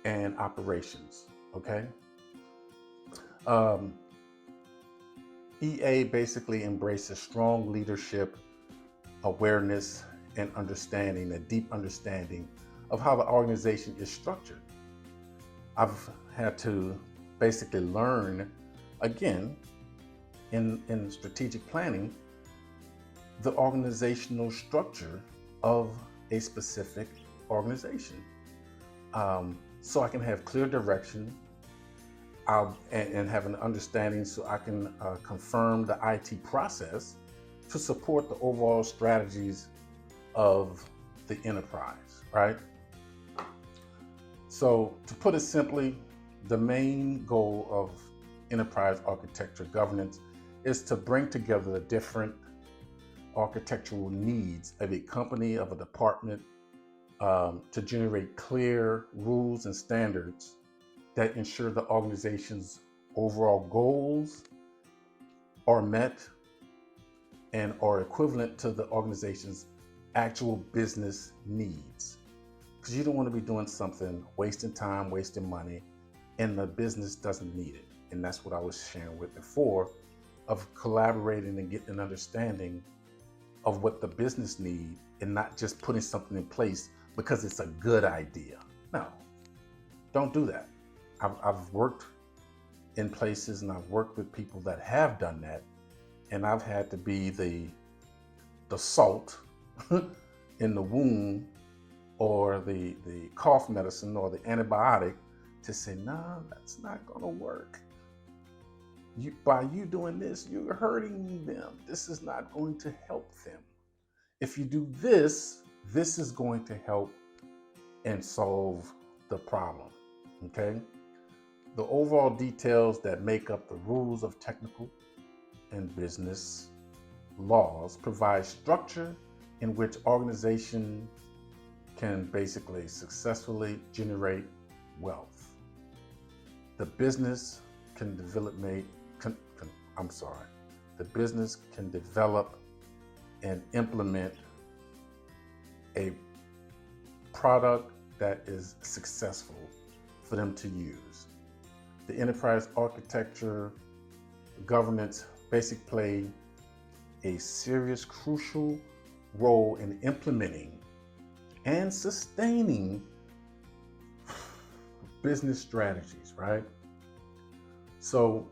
and operations, okay? EA basically embraces strong leadership, awareness, and understanding, a deep understanding of how the organization is structured. I've had to basically learn, again, in strategic planning, the organizational structure of a specific organization. So I can have clear direction and have an understanding so I can confirm the IT process to support the overall strategies of the enterprise, right? So to put it simply, the main goal of enterprise architecture governance is to bring together the different architectural needs of a company, of a department, to generate clear rules and standards that ensure the organization's overall goals are met and are equivalent to the organization's actual business needs. Because you don't want to be doing something, wasting time, wasting money, and the business doesn't need it. And that's what I was sharing with before, of collaborating and getting an understanding of what the business need and not just putting something in place because it's a good idea. No, don't do that. I've worked in places and I've worked with people that have done that, and I've had to be the salt in the wound, or the cough medicine or the antibiotic to say, no, that's not gonna work. By you doing this, you're hurting them. This is not going to help them. If you do this, this is going to help and solve the problem, okay? The overall details that make up the rules of technical and business laws provide structure in which organizations can basically successfully generate wealth. The business can develop and implement a product that is successful for them to use. The enterprise architecture governance basically play a serious, crucial role in implementing and sustaining business strategies, right? So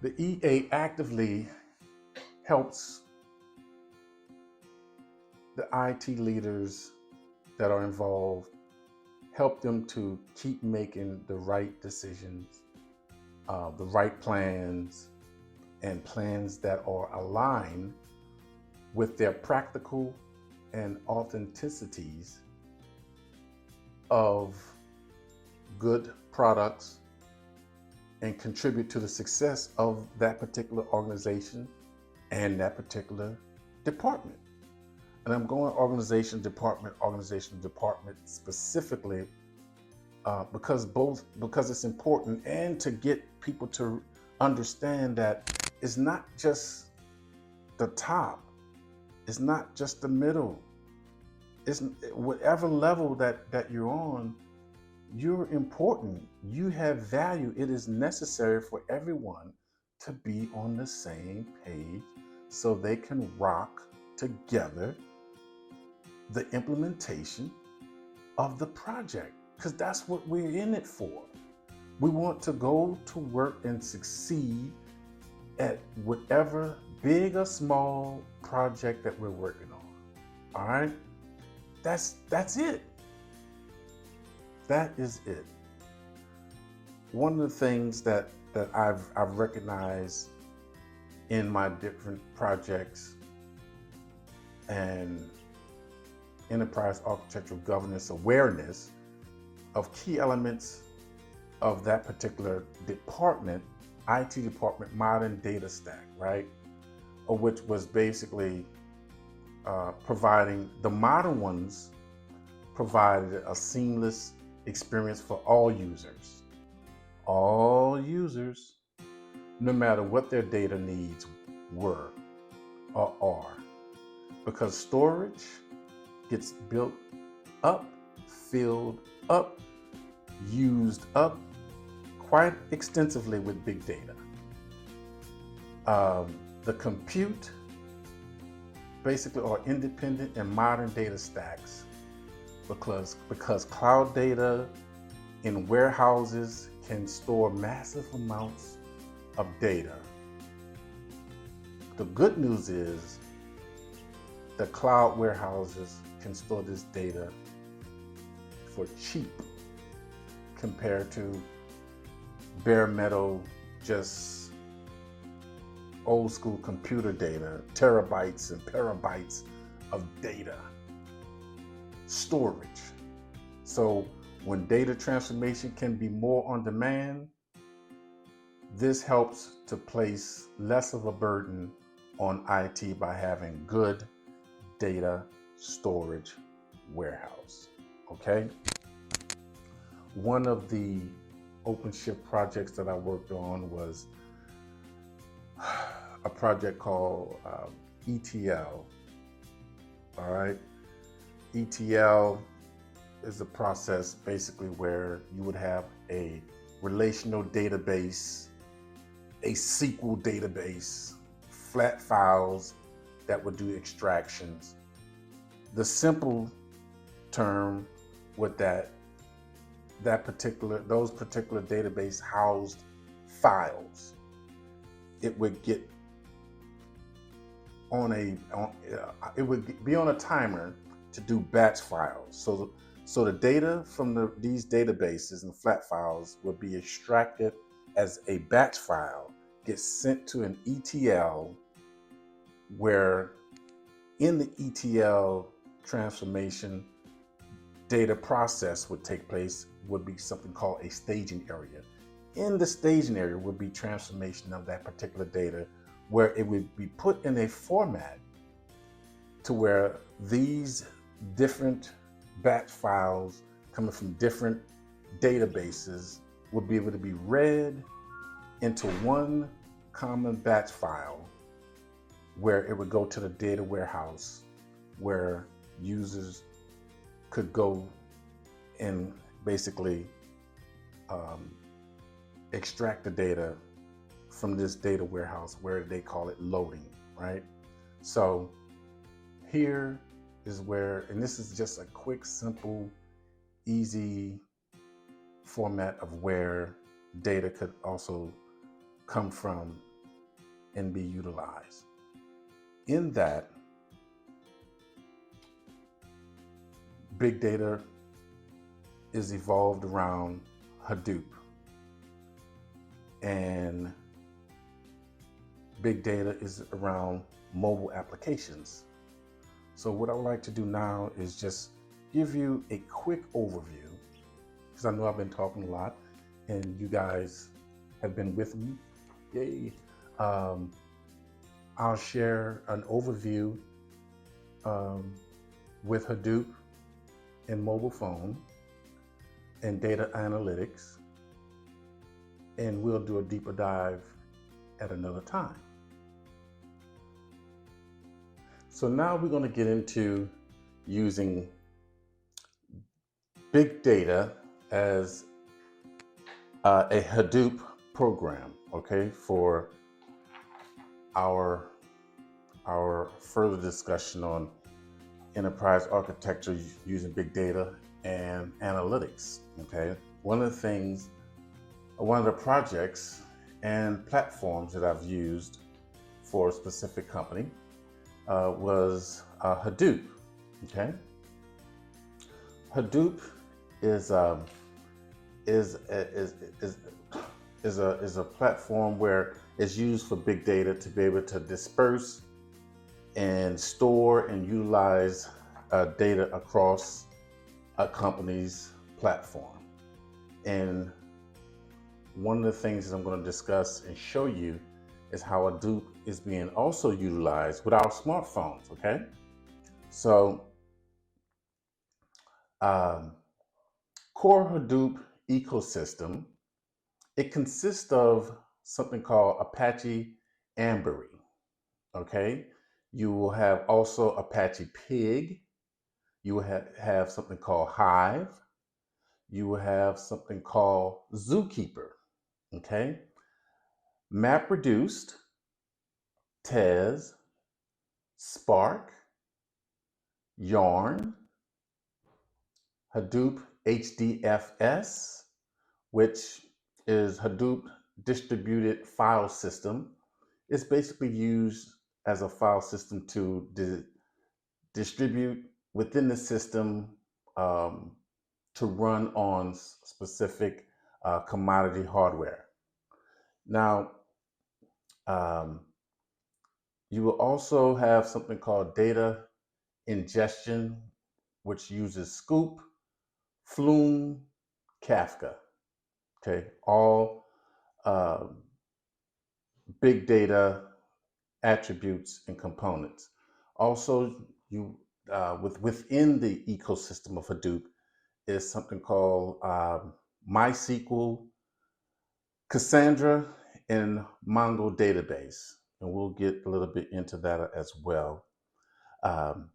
the EA actively helps the IT leaders that are involved, help them to keep making the right decisions, the right plans, and plans that are aligned with their practical and authenticities of good products and contribute to the success of that particular organization and that particular department. And I'm going organization, department specifically because it's important, and to get people to understand that it's not just the top, it's not just the middle, it's whatever level that you're on, you're important, you have value. It is necessary for everyone to be on the same page so they can rock together the implementation of the project, because that's what we're in it for. We want to go to work and succeed at whatever big or small project that we're working on. All right, that's it. That is it. One of the things that I've recognized in my different projects and enterprise architectural governance awareness of key elements of that particular department, IT department, modern data stack, right? Of which was basically providing the modern ones provided a seamless experience for all users. All users, no matter what their data needs were or are. Because storage gets built up, filled up, used up quite extensively with big data. The compute basically are independent and modern data stacks because cloud data in warehouses can store massive amounts of data. The good news is the cloud warehouses can store this data for cheap compared to bare metal, just old school computer data, terabytes and petabytes of data storage. So when data transformation can be more on demand, this helps to place less of a burden on IT by having good data storage warehouse, okay? One of the OpenShift projects that I worked on was a project called ETL, all right? ETL is a process basically where you would have a relational database, a SQL database, flat files that would do extractions. The simple term with those particular database housed files, it would get it would be on a timer to do batch files. So the data from these databases and flat files will be extracted as a batch file, gets sent to an ETL, where in the ETL transformation data process would take place, would be something called a staging area. In the staging area would be transformation of that particular data, where it would be put in a format to where these different batch files coming from different databases would be able to be read into one common batch file, where it would go to the data warehouse, where users could go and basically extract the data from this data warehouse, where they call it loading, right? So here is where, and this is just a quick, simple, easy format of where data could also come from and be utilized. In that, big data is evolved around Hadoop, and big data is around mobile applications. So what I would like to do now is just give you a quick overview, because I know I've been talking a lot and you guys have been with me. Yay. I'll share an overview with Hadoop and mobile phone and data analytics, and we'll do a deeper dive at another time. So now we're going to get into using big data as a Hadoop program, okay, for our further discussion on enterprise architecture using big data and analytics, okay? One of the projects and platforms that I've used for a specific company was Hadoop. Okay, Hadoop is is is is is a platform where it's used for big data to be able to disperse and store and utilize data across a company's platform. And one of the things that I'm going to discuss and show you is how Hadoop is being also utilized with our smartphones. Okay, so um, core Hadoop ecosystem, it consists of something called Apache Ambry. Okay, you will have also Apache Pig. You will have something called Hive. You will have something called Zookeeper. Okay, MapReduced, Tez, Spark, Yarn, Hadoop HDFS, which is Hadoop Distributed File System. It's basically used as a file system to distribute within the system to run on specific commodity hardware. Now, um, you will also have something called data ingestion, which uses Scoop, Flume, Kafka. Okay, all big data attributes and components. Also, you within the ecosystem of Hadoop is something called MySQL, Cassandra, and Mongo database, and we'll get a little bit into that as well. Um,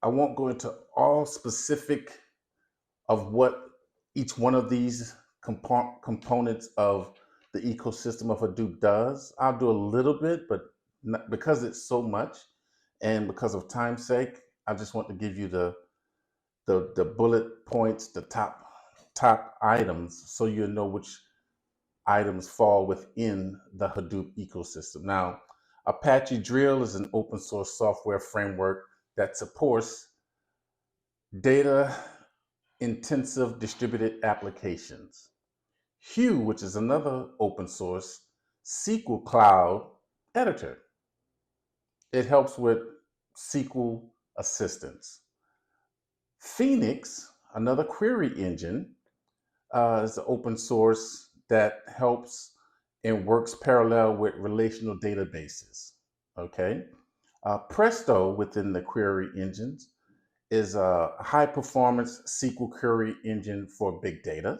I won't go into all specific of what each one of these components of the ecosystem of Hadoop does. I'll do a little bit, but not, because it's so much and because of time's sake, I just want to give you the bullet points, the top items, so you know which items fall within the Hadoop ecosystem. Now, Apache Drill is an open source software framework that supports data intensive distributed applications. Hue, which is another open source SQL cloud editor. It helps with SQL assistance. Phoenix, another query engine, is an open source that helps and works parallel with relational databases. Okay. Presto within the query engines is a high performance SQL query engine for big data.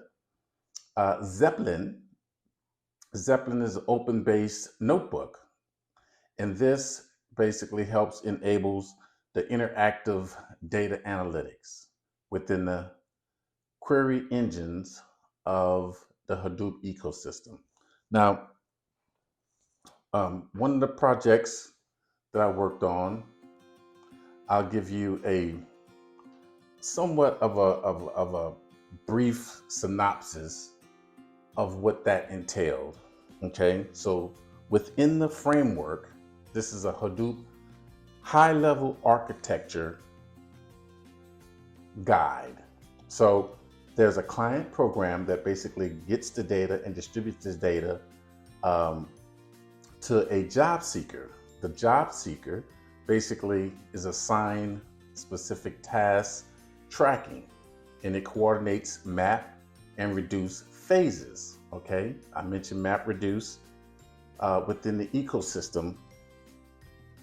Zeppelin is an open based notebook, and this basically helps enables the interactive data analytics within the query engines of the Hadoop ecosystem. Now, one of the projects that I worked on, I'll give you a somewhat of a brief synopsis of what that entailed. Okay, so within the framework, this is a Hadoop high level architecture guide. So there's a client program that basically gets the data and distributes this data to a job seeker. The job seeker basically is assigned specific tasks tracking, and it coordinates map and reduce phases. Okay, I mentioned map reduce within the ecosystem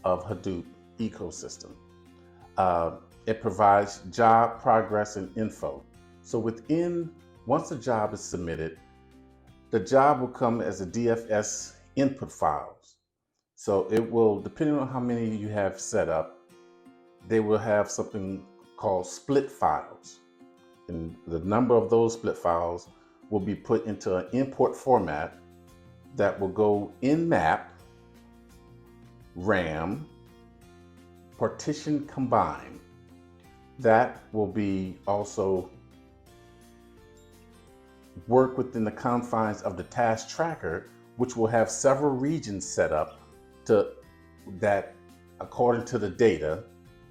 of Hadoop ecosystem. It provides job progress and info. So once a job is submitted, the job will come as a DFS input files. So it will, depending on how many you have set up, they will have something called split files. And the number of those split files will be put into an import format that will go in map, RAM, partition combine. That will be also work within the confines of the task tracker, which will have several regions set up to that, according to the data,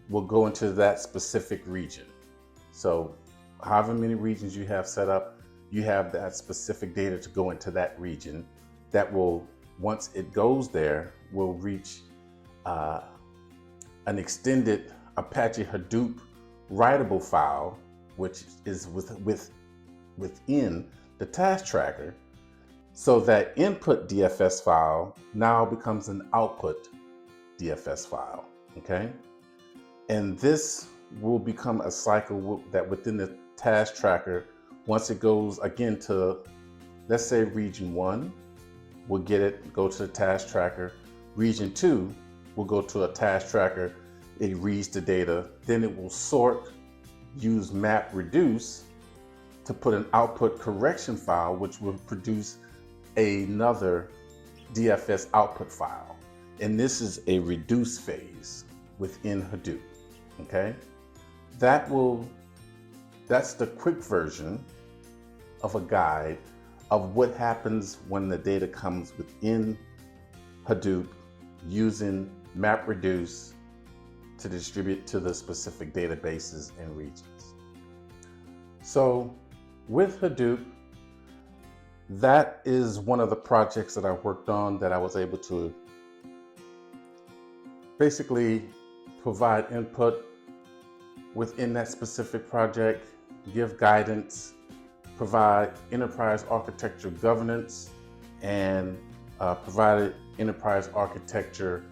will go into that specific region. So however many regions you have set up, you have that specific data to go into that region that will, once it goes there, will reach an extended Apache Hadoop writable file, which is within the task tracker. So that input DFS file now becomes an output DFS file, okay? And this will become a cycle that within the task tracker, once it goes again to, let's say region 1, we'll get it, go to the task tracker. Region 2 will go to a task tracker. It reads the data, then it will sort, use map reduce to put an output correction file, which will produce another DFS output file. And this is a reduce phase within Hadoop, okay? That's the quick version of a guide of what happens when the data comes within Hadoop using MapReduce to distribute to the specific databases and regions. So with Hadoop, that is one of the projects that I worked on that I was able to basically provide input within that specific project, give guidance, provide enterprise architecture governance, and provided enterprise architecture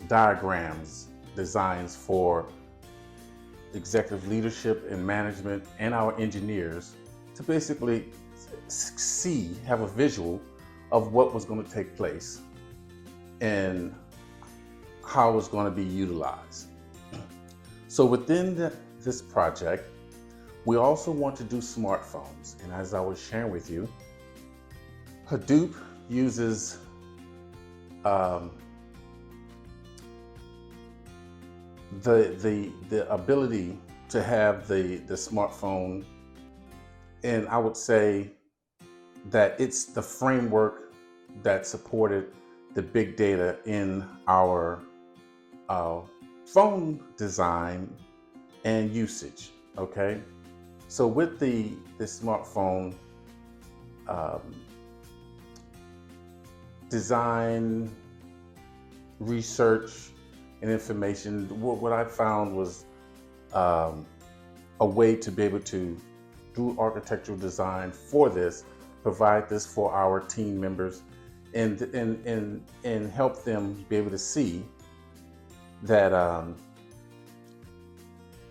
diagrams, designs for executive leadership and management and our engineers to basically have a visual of what was going to take place and how it's going to be utilized. So within this project, we also want to do smartphones. And as I was sharing with you, Hadoop uses the ability to have the smartphone, and I would say that it's the framework that supported the big data in our phone design and usage, okay? So with the smartphone design, research, and information, what I found was a way to be able to do architectural design for this, provide this for our team members, and help them be able to see that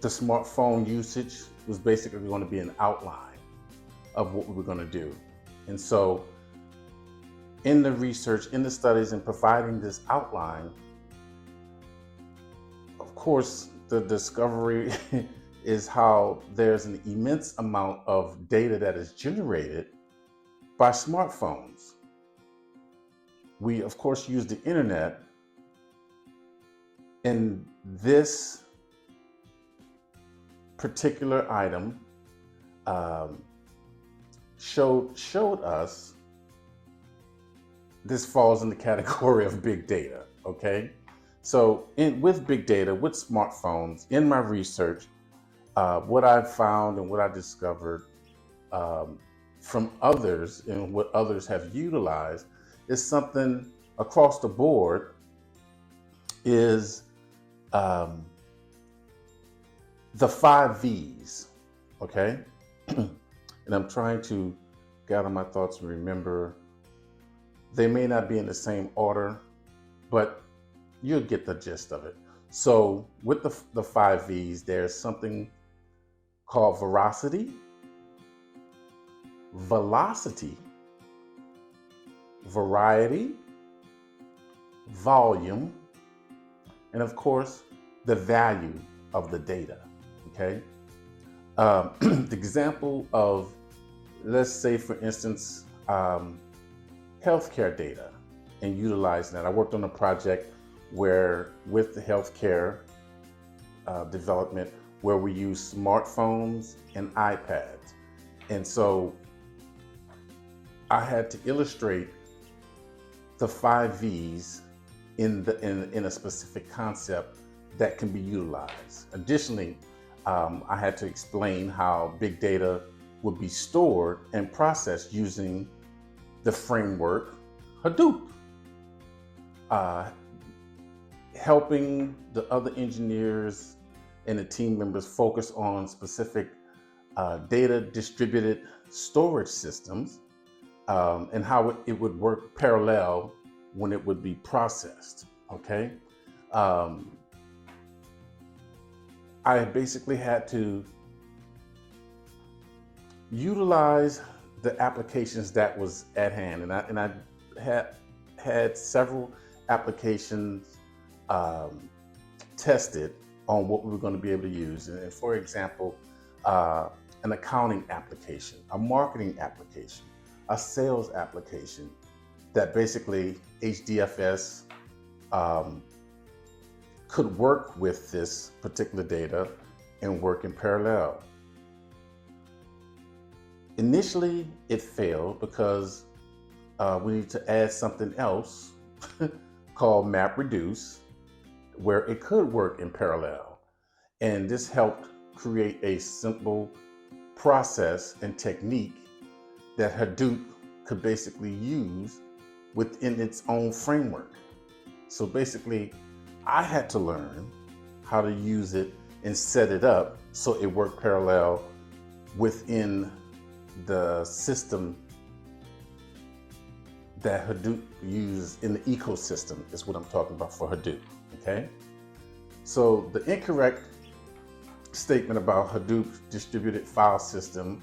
the smartphone usage was basically going to be an outline of what we were going to do. And so in the research, in the studies, and providing this outline, of course, the discovery is how there's an immense amount of data that is generated by smartphones. We, of course, use the internet, and this particular item showed us this falls in the category of big data, okay? So with big data, with smartphones, in my research, what I've found and what I discovered from others and what others have utilized is something across the board is the 5 V's, okay? And I'm trying to gather my thoughts and remember. They may not be in the same order, but you'll get the gist of it. So with the 5 V's, there's something called veracity, velocity, variety, volume, and of course, the value of the data, okay? The example of, let's say for instance, healthcare data and utilizing that. I worked on a project where with the healthcare development where we use smartphones and iPads. And so I had to illustrate the 5 V's in a specific concept that can be utilized. Additionally, I had to explain how big data would be stored and processed using the framework Hadoop, helping the other engineers and the team members focus on specific data distributed storage systems, and how it would work parallel when it would be processed. Okay. I basically had to utilize the applications that was at hand, and I had several applications tested on what we were going to be able to use. And for example, an accounting application, a marketing application, a sales application that basically HDFS could work with this particular data and work in parallel. Initially, it failed because we need to add something else called MapReduce, where it could work in parallel. And this helped create a simple process and technique that Hadoop could basically use within its own framework. So basically, I had to learn how to use it and set it up so it worked parallel within the system that Hadoop uses in the ecosystem is what I'm talking about for Hadoop, okay? So the incorrect statement about Hadoop's distributed file system,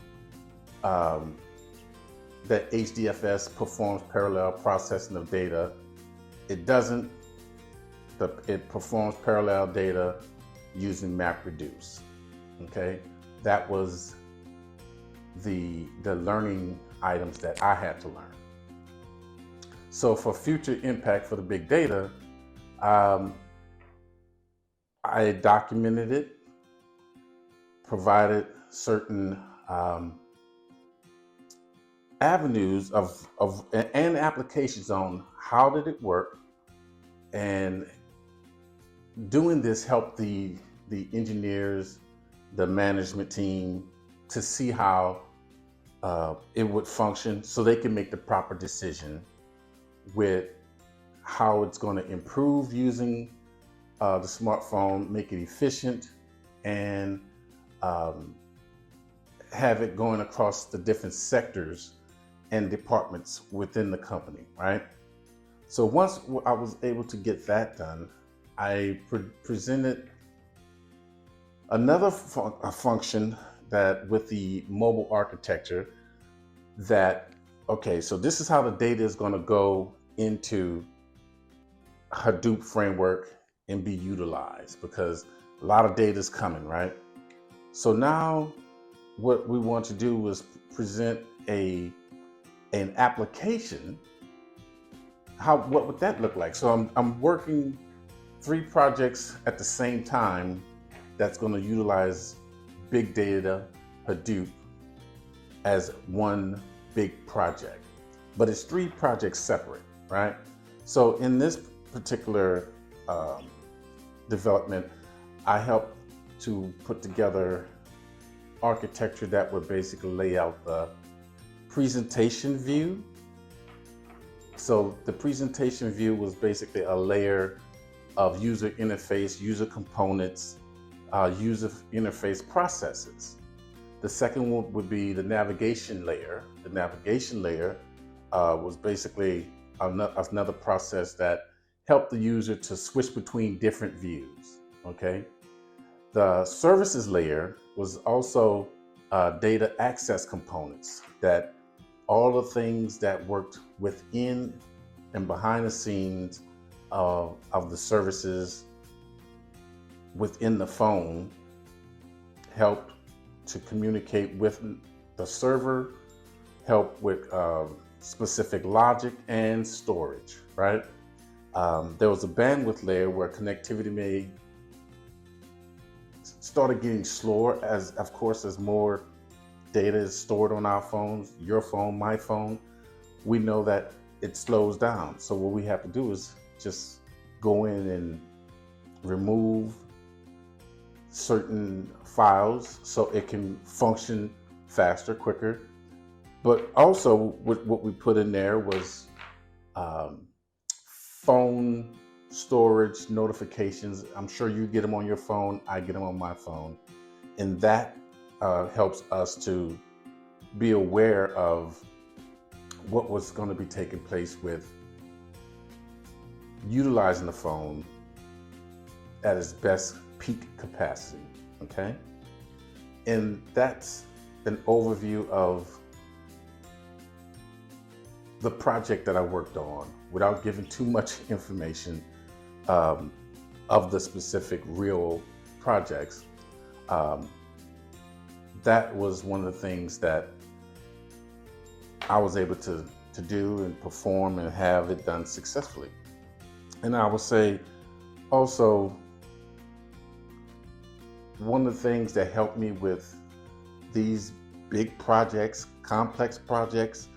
that HDFS performs parallel processing of data, it doesn't. It performs parallel data using MapReduce, okay? That was the learning items that I had to learn. So for future impact for the big data, I documented it, provided certain avenues and applications on how did it work, and doing this helped the engineers, the management team, to see how it would function so they can make the proper decision with how it's going to improve using the smartphone, make it efficient, and have it going across the different sectors and departments within the company, right? So once I was able to get that done, I presented another function that with the mobile architecture that, okay, so this is how the data is going to go into Hadoop framework and be utilized, because a lot of data is coming, right? So now what we want to do was present an application. What would that look like? So I'm working 3 projects at the same time that's going to utilize big data, Hadoop, as one big project, but it's 3 projects separate, right? So in this particular development, I helped to put together architecture that would basically lay out the presentation view. So the presentation view was basically a layer of user interface, user components, user interface processes. The second one would be the navigation layer. The navigation layer was basically another process that helped the user to switch between different views, okay? The services layer was also data access components, that all the things that worked within and behind the scenes of the services within the phone helped to communicate with the server, help with specific logic and storage, right? There was a bandwidth layer where connectivity started getting slower as, of course, as more data is stored on our phones, your phone, my phone. We know that it slows down. So what we have to do is just go in and remove certain files so it can function faster, quicker. But also, what we put in there was um, phone storage notifications. I'm sure you get them on your phone. I get them on my phone. And that helps us to be aware of what was going to be taking place with utilizing the phone at its best peak capacity. Okay. And that's an overview of the project that I worked on without giving too much information of the specific real projects. That was one of the things that I was able to do and perform and have it done successfully. And I would say also, one of the things that helped me with these big projects, complex projects,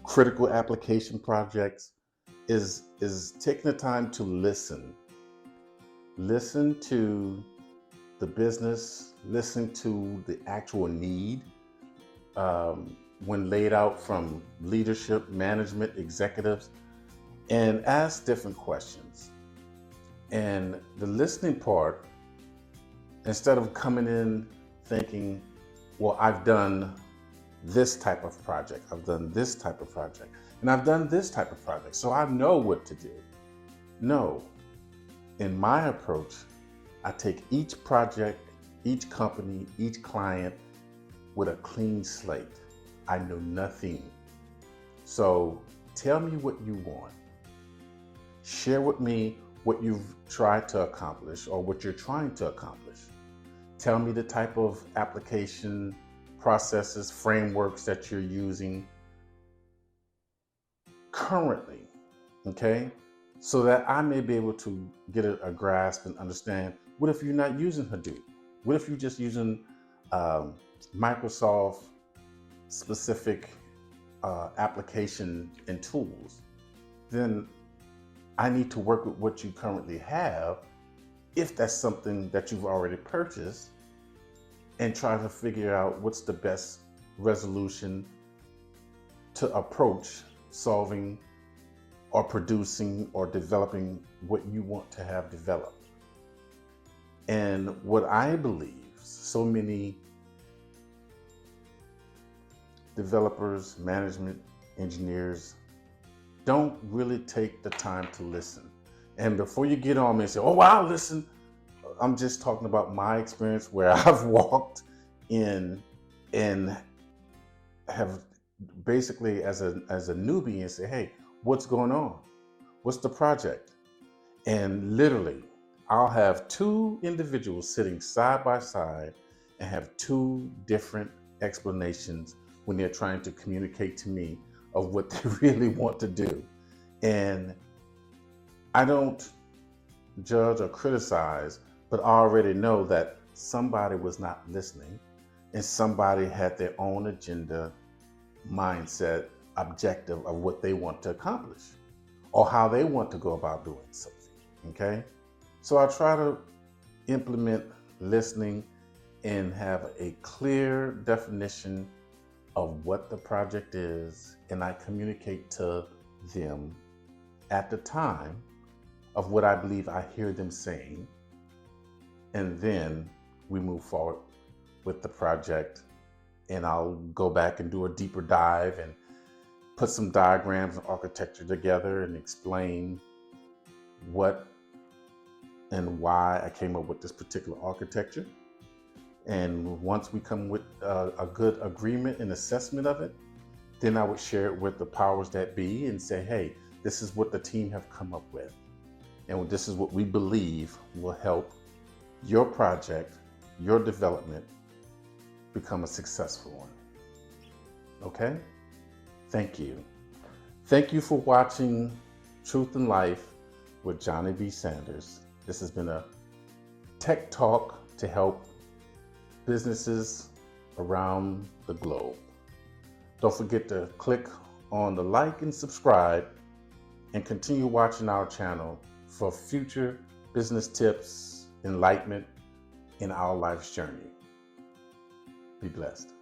critical application projects is taking the time to listen to the business, listen to the actual need when laid out from leadership, management, executives, and ask different questions. And the listening part, instead of coming in thinking, well, I've done this type of project, I've done this type of project, and I've done this type of project, so I know what to do. No, in my approach, I take each project, each company, each client with a clean slate. I know nothing. So tell me what you want. Share with me what you've tried to accomplish or what you're trying to accomplish. Tell me the type of application, processes, frameworks that you're using currently, okay? So that I may be able to get a grasp and understand, what if you're not using Hadoop? What if you're just using Microsoft specific application and tools? Then I need to work with what you currently have, if that's something that you've already purchased, and try to figure out what's the best resolution to approach solving or producing or developing what you want to have developed. And what I believe so many developers, management, engineers don't really take the time to listen. And before you get on me and say, oh, wow, listen, I'm just talking about my experience where I've walked in and have basically as a newbie and say, hey, what's going on? What's the project? And literally, I'll have two individuals sitting side by side and have two different explanations when they're trying to communicate to me of what they really want to do. And I don't judge or criticize, but I already know that somebody was not listening and somebody had their own agenda, mindset, objective of what they want to accomplish or how they want to go about doing something, okay? So I try to implement listening and have a clear definition of what the project is, and I communicate to them at the time of what I believe I hear them saying, and then we move forward with the project, and I'll go back and do a deeper dive and put some diagrams and architecture together and explain what and why I came up with this particular architecture. And once we come with a good agreement and assessment of it, then I would share it with the powers that be and say, hey, this is what the team have come up with. And this is what we believe will help your project, your development become a successful one. Okay? Thank you. Thank you for watching Truth in Life with Johnnie B. Sanders. This has been a tech talk to help businesses around the globe. Don't forget to click on the like and subscribe and continue watching our channel for future business tips, enlightenment in our life's journey. Be blessed.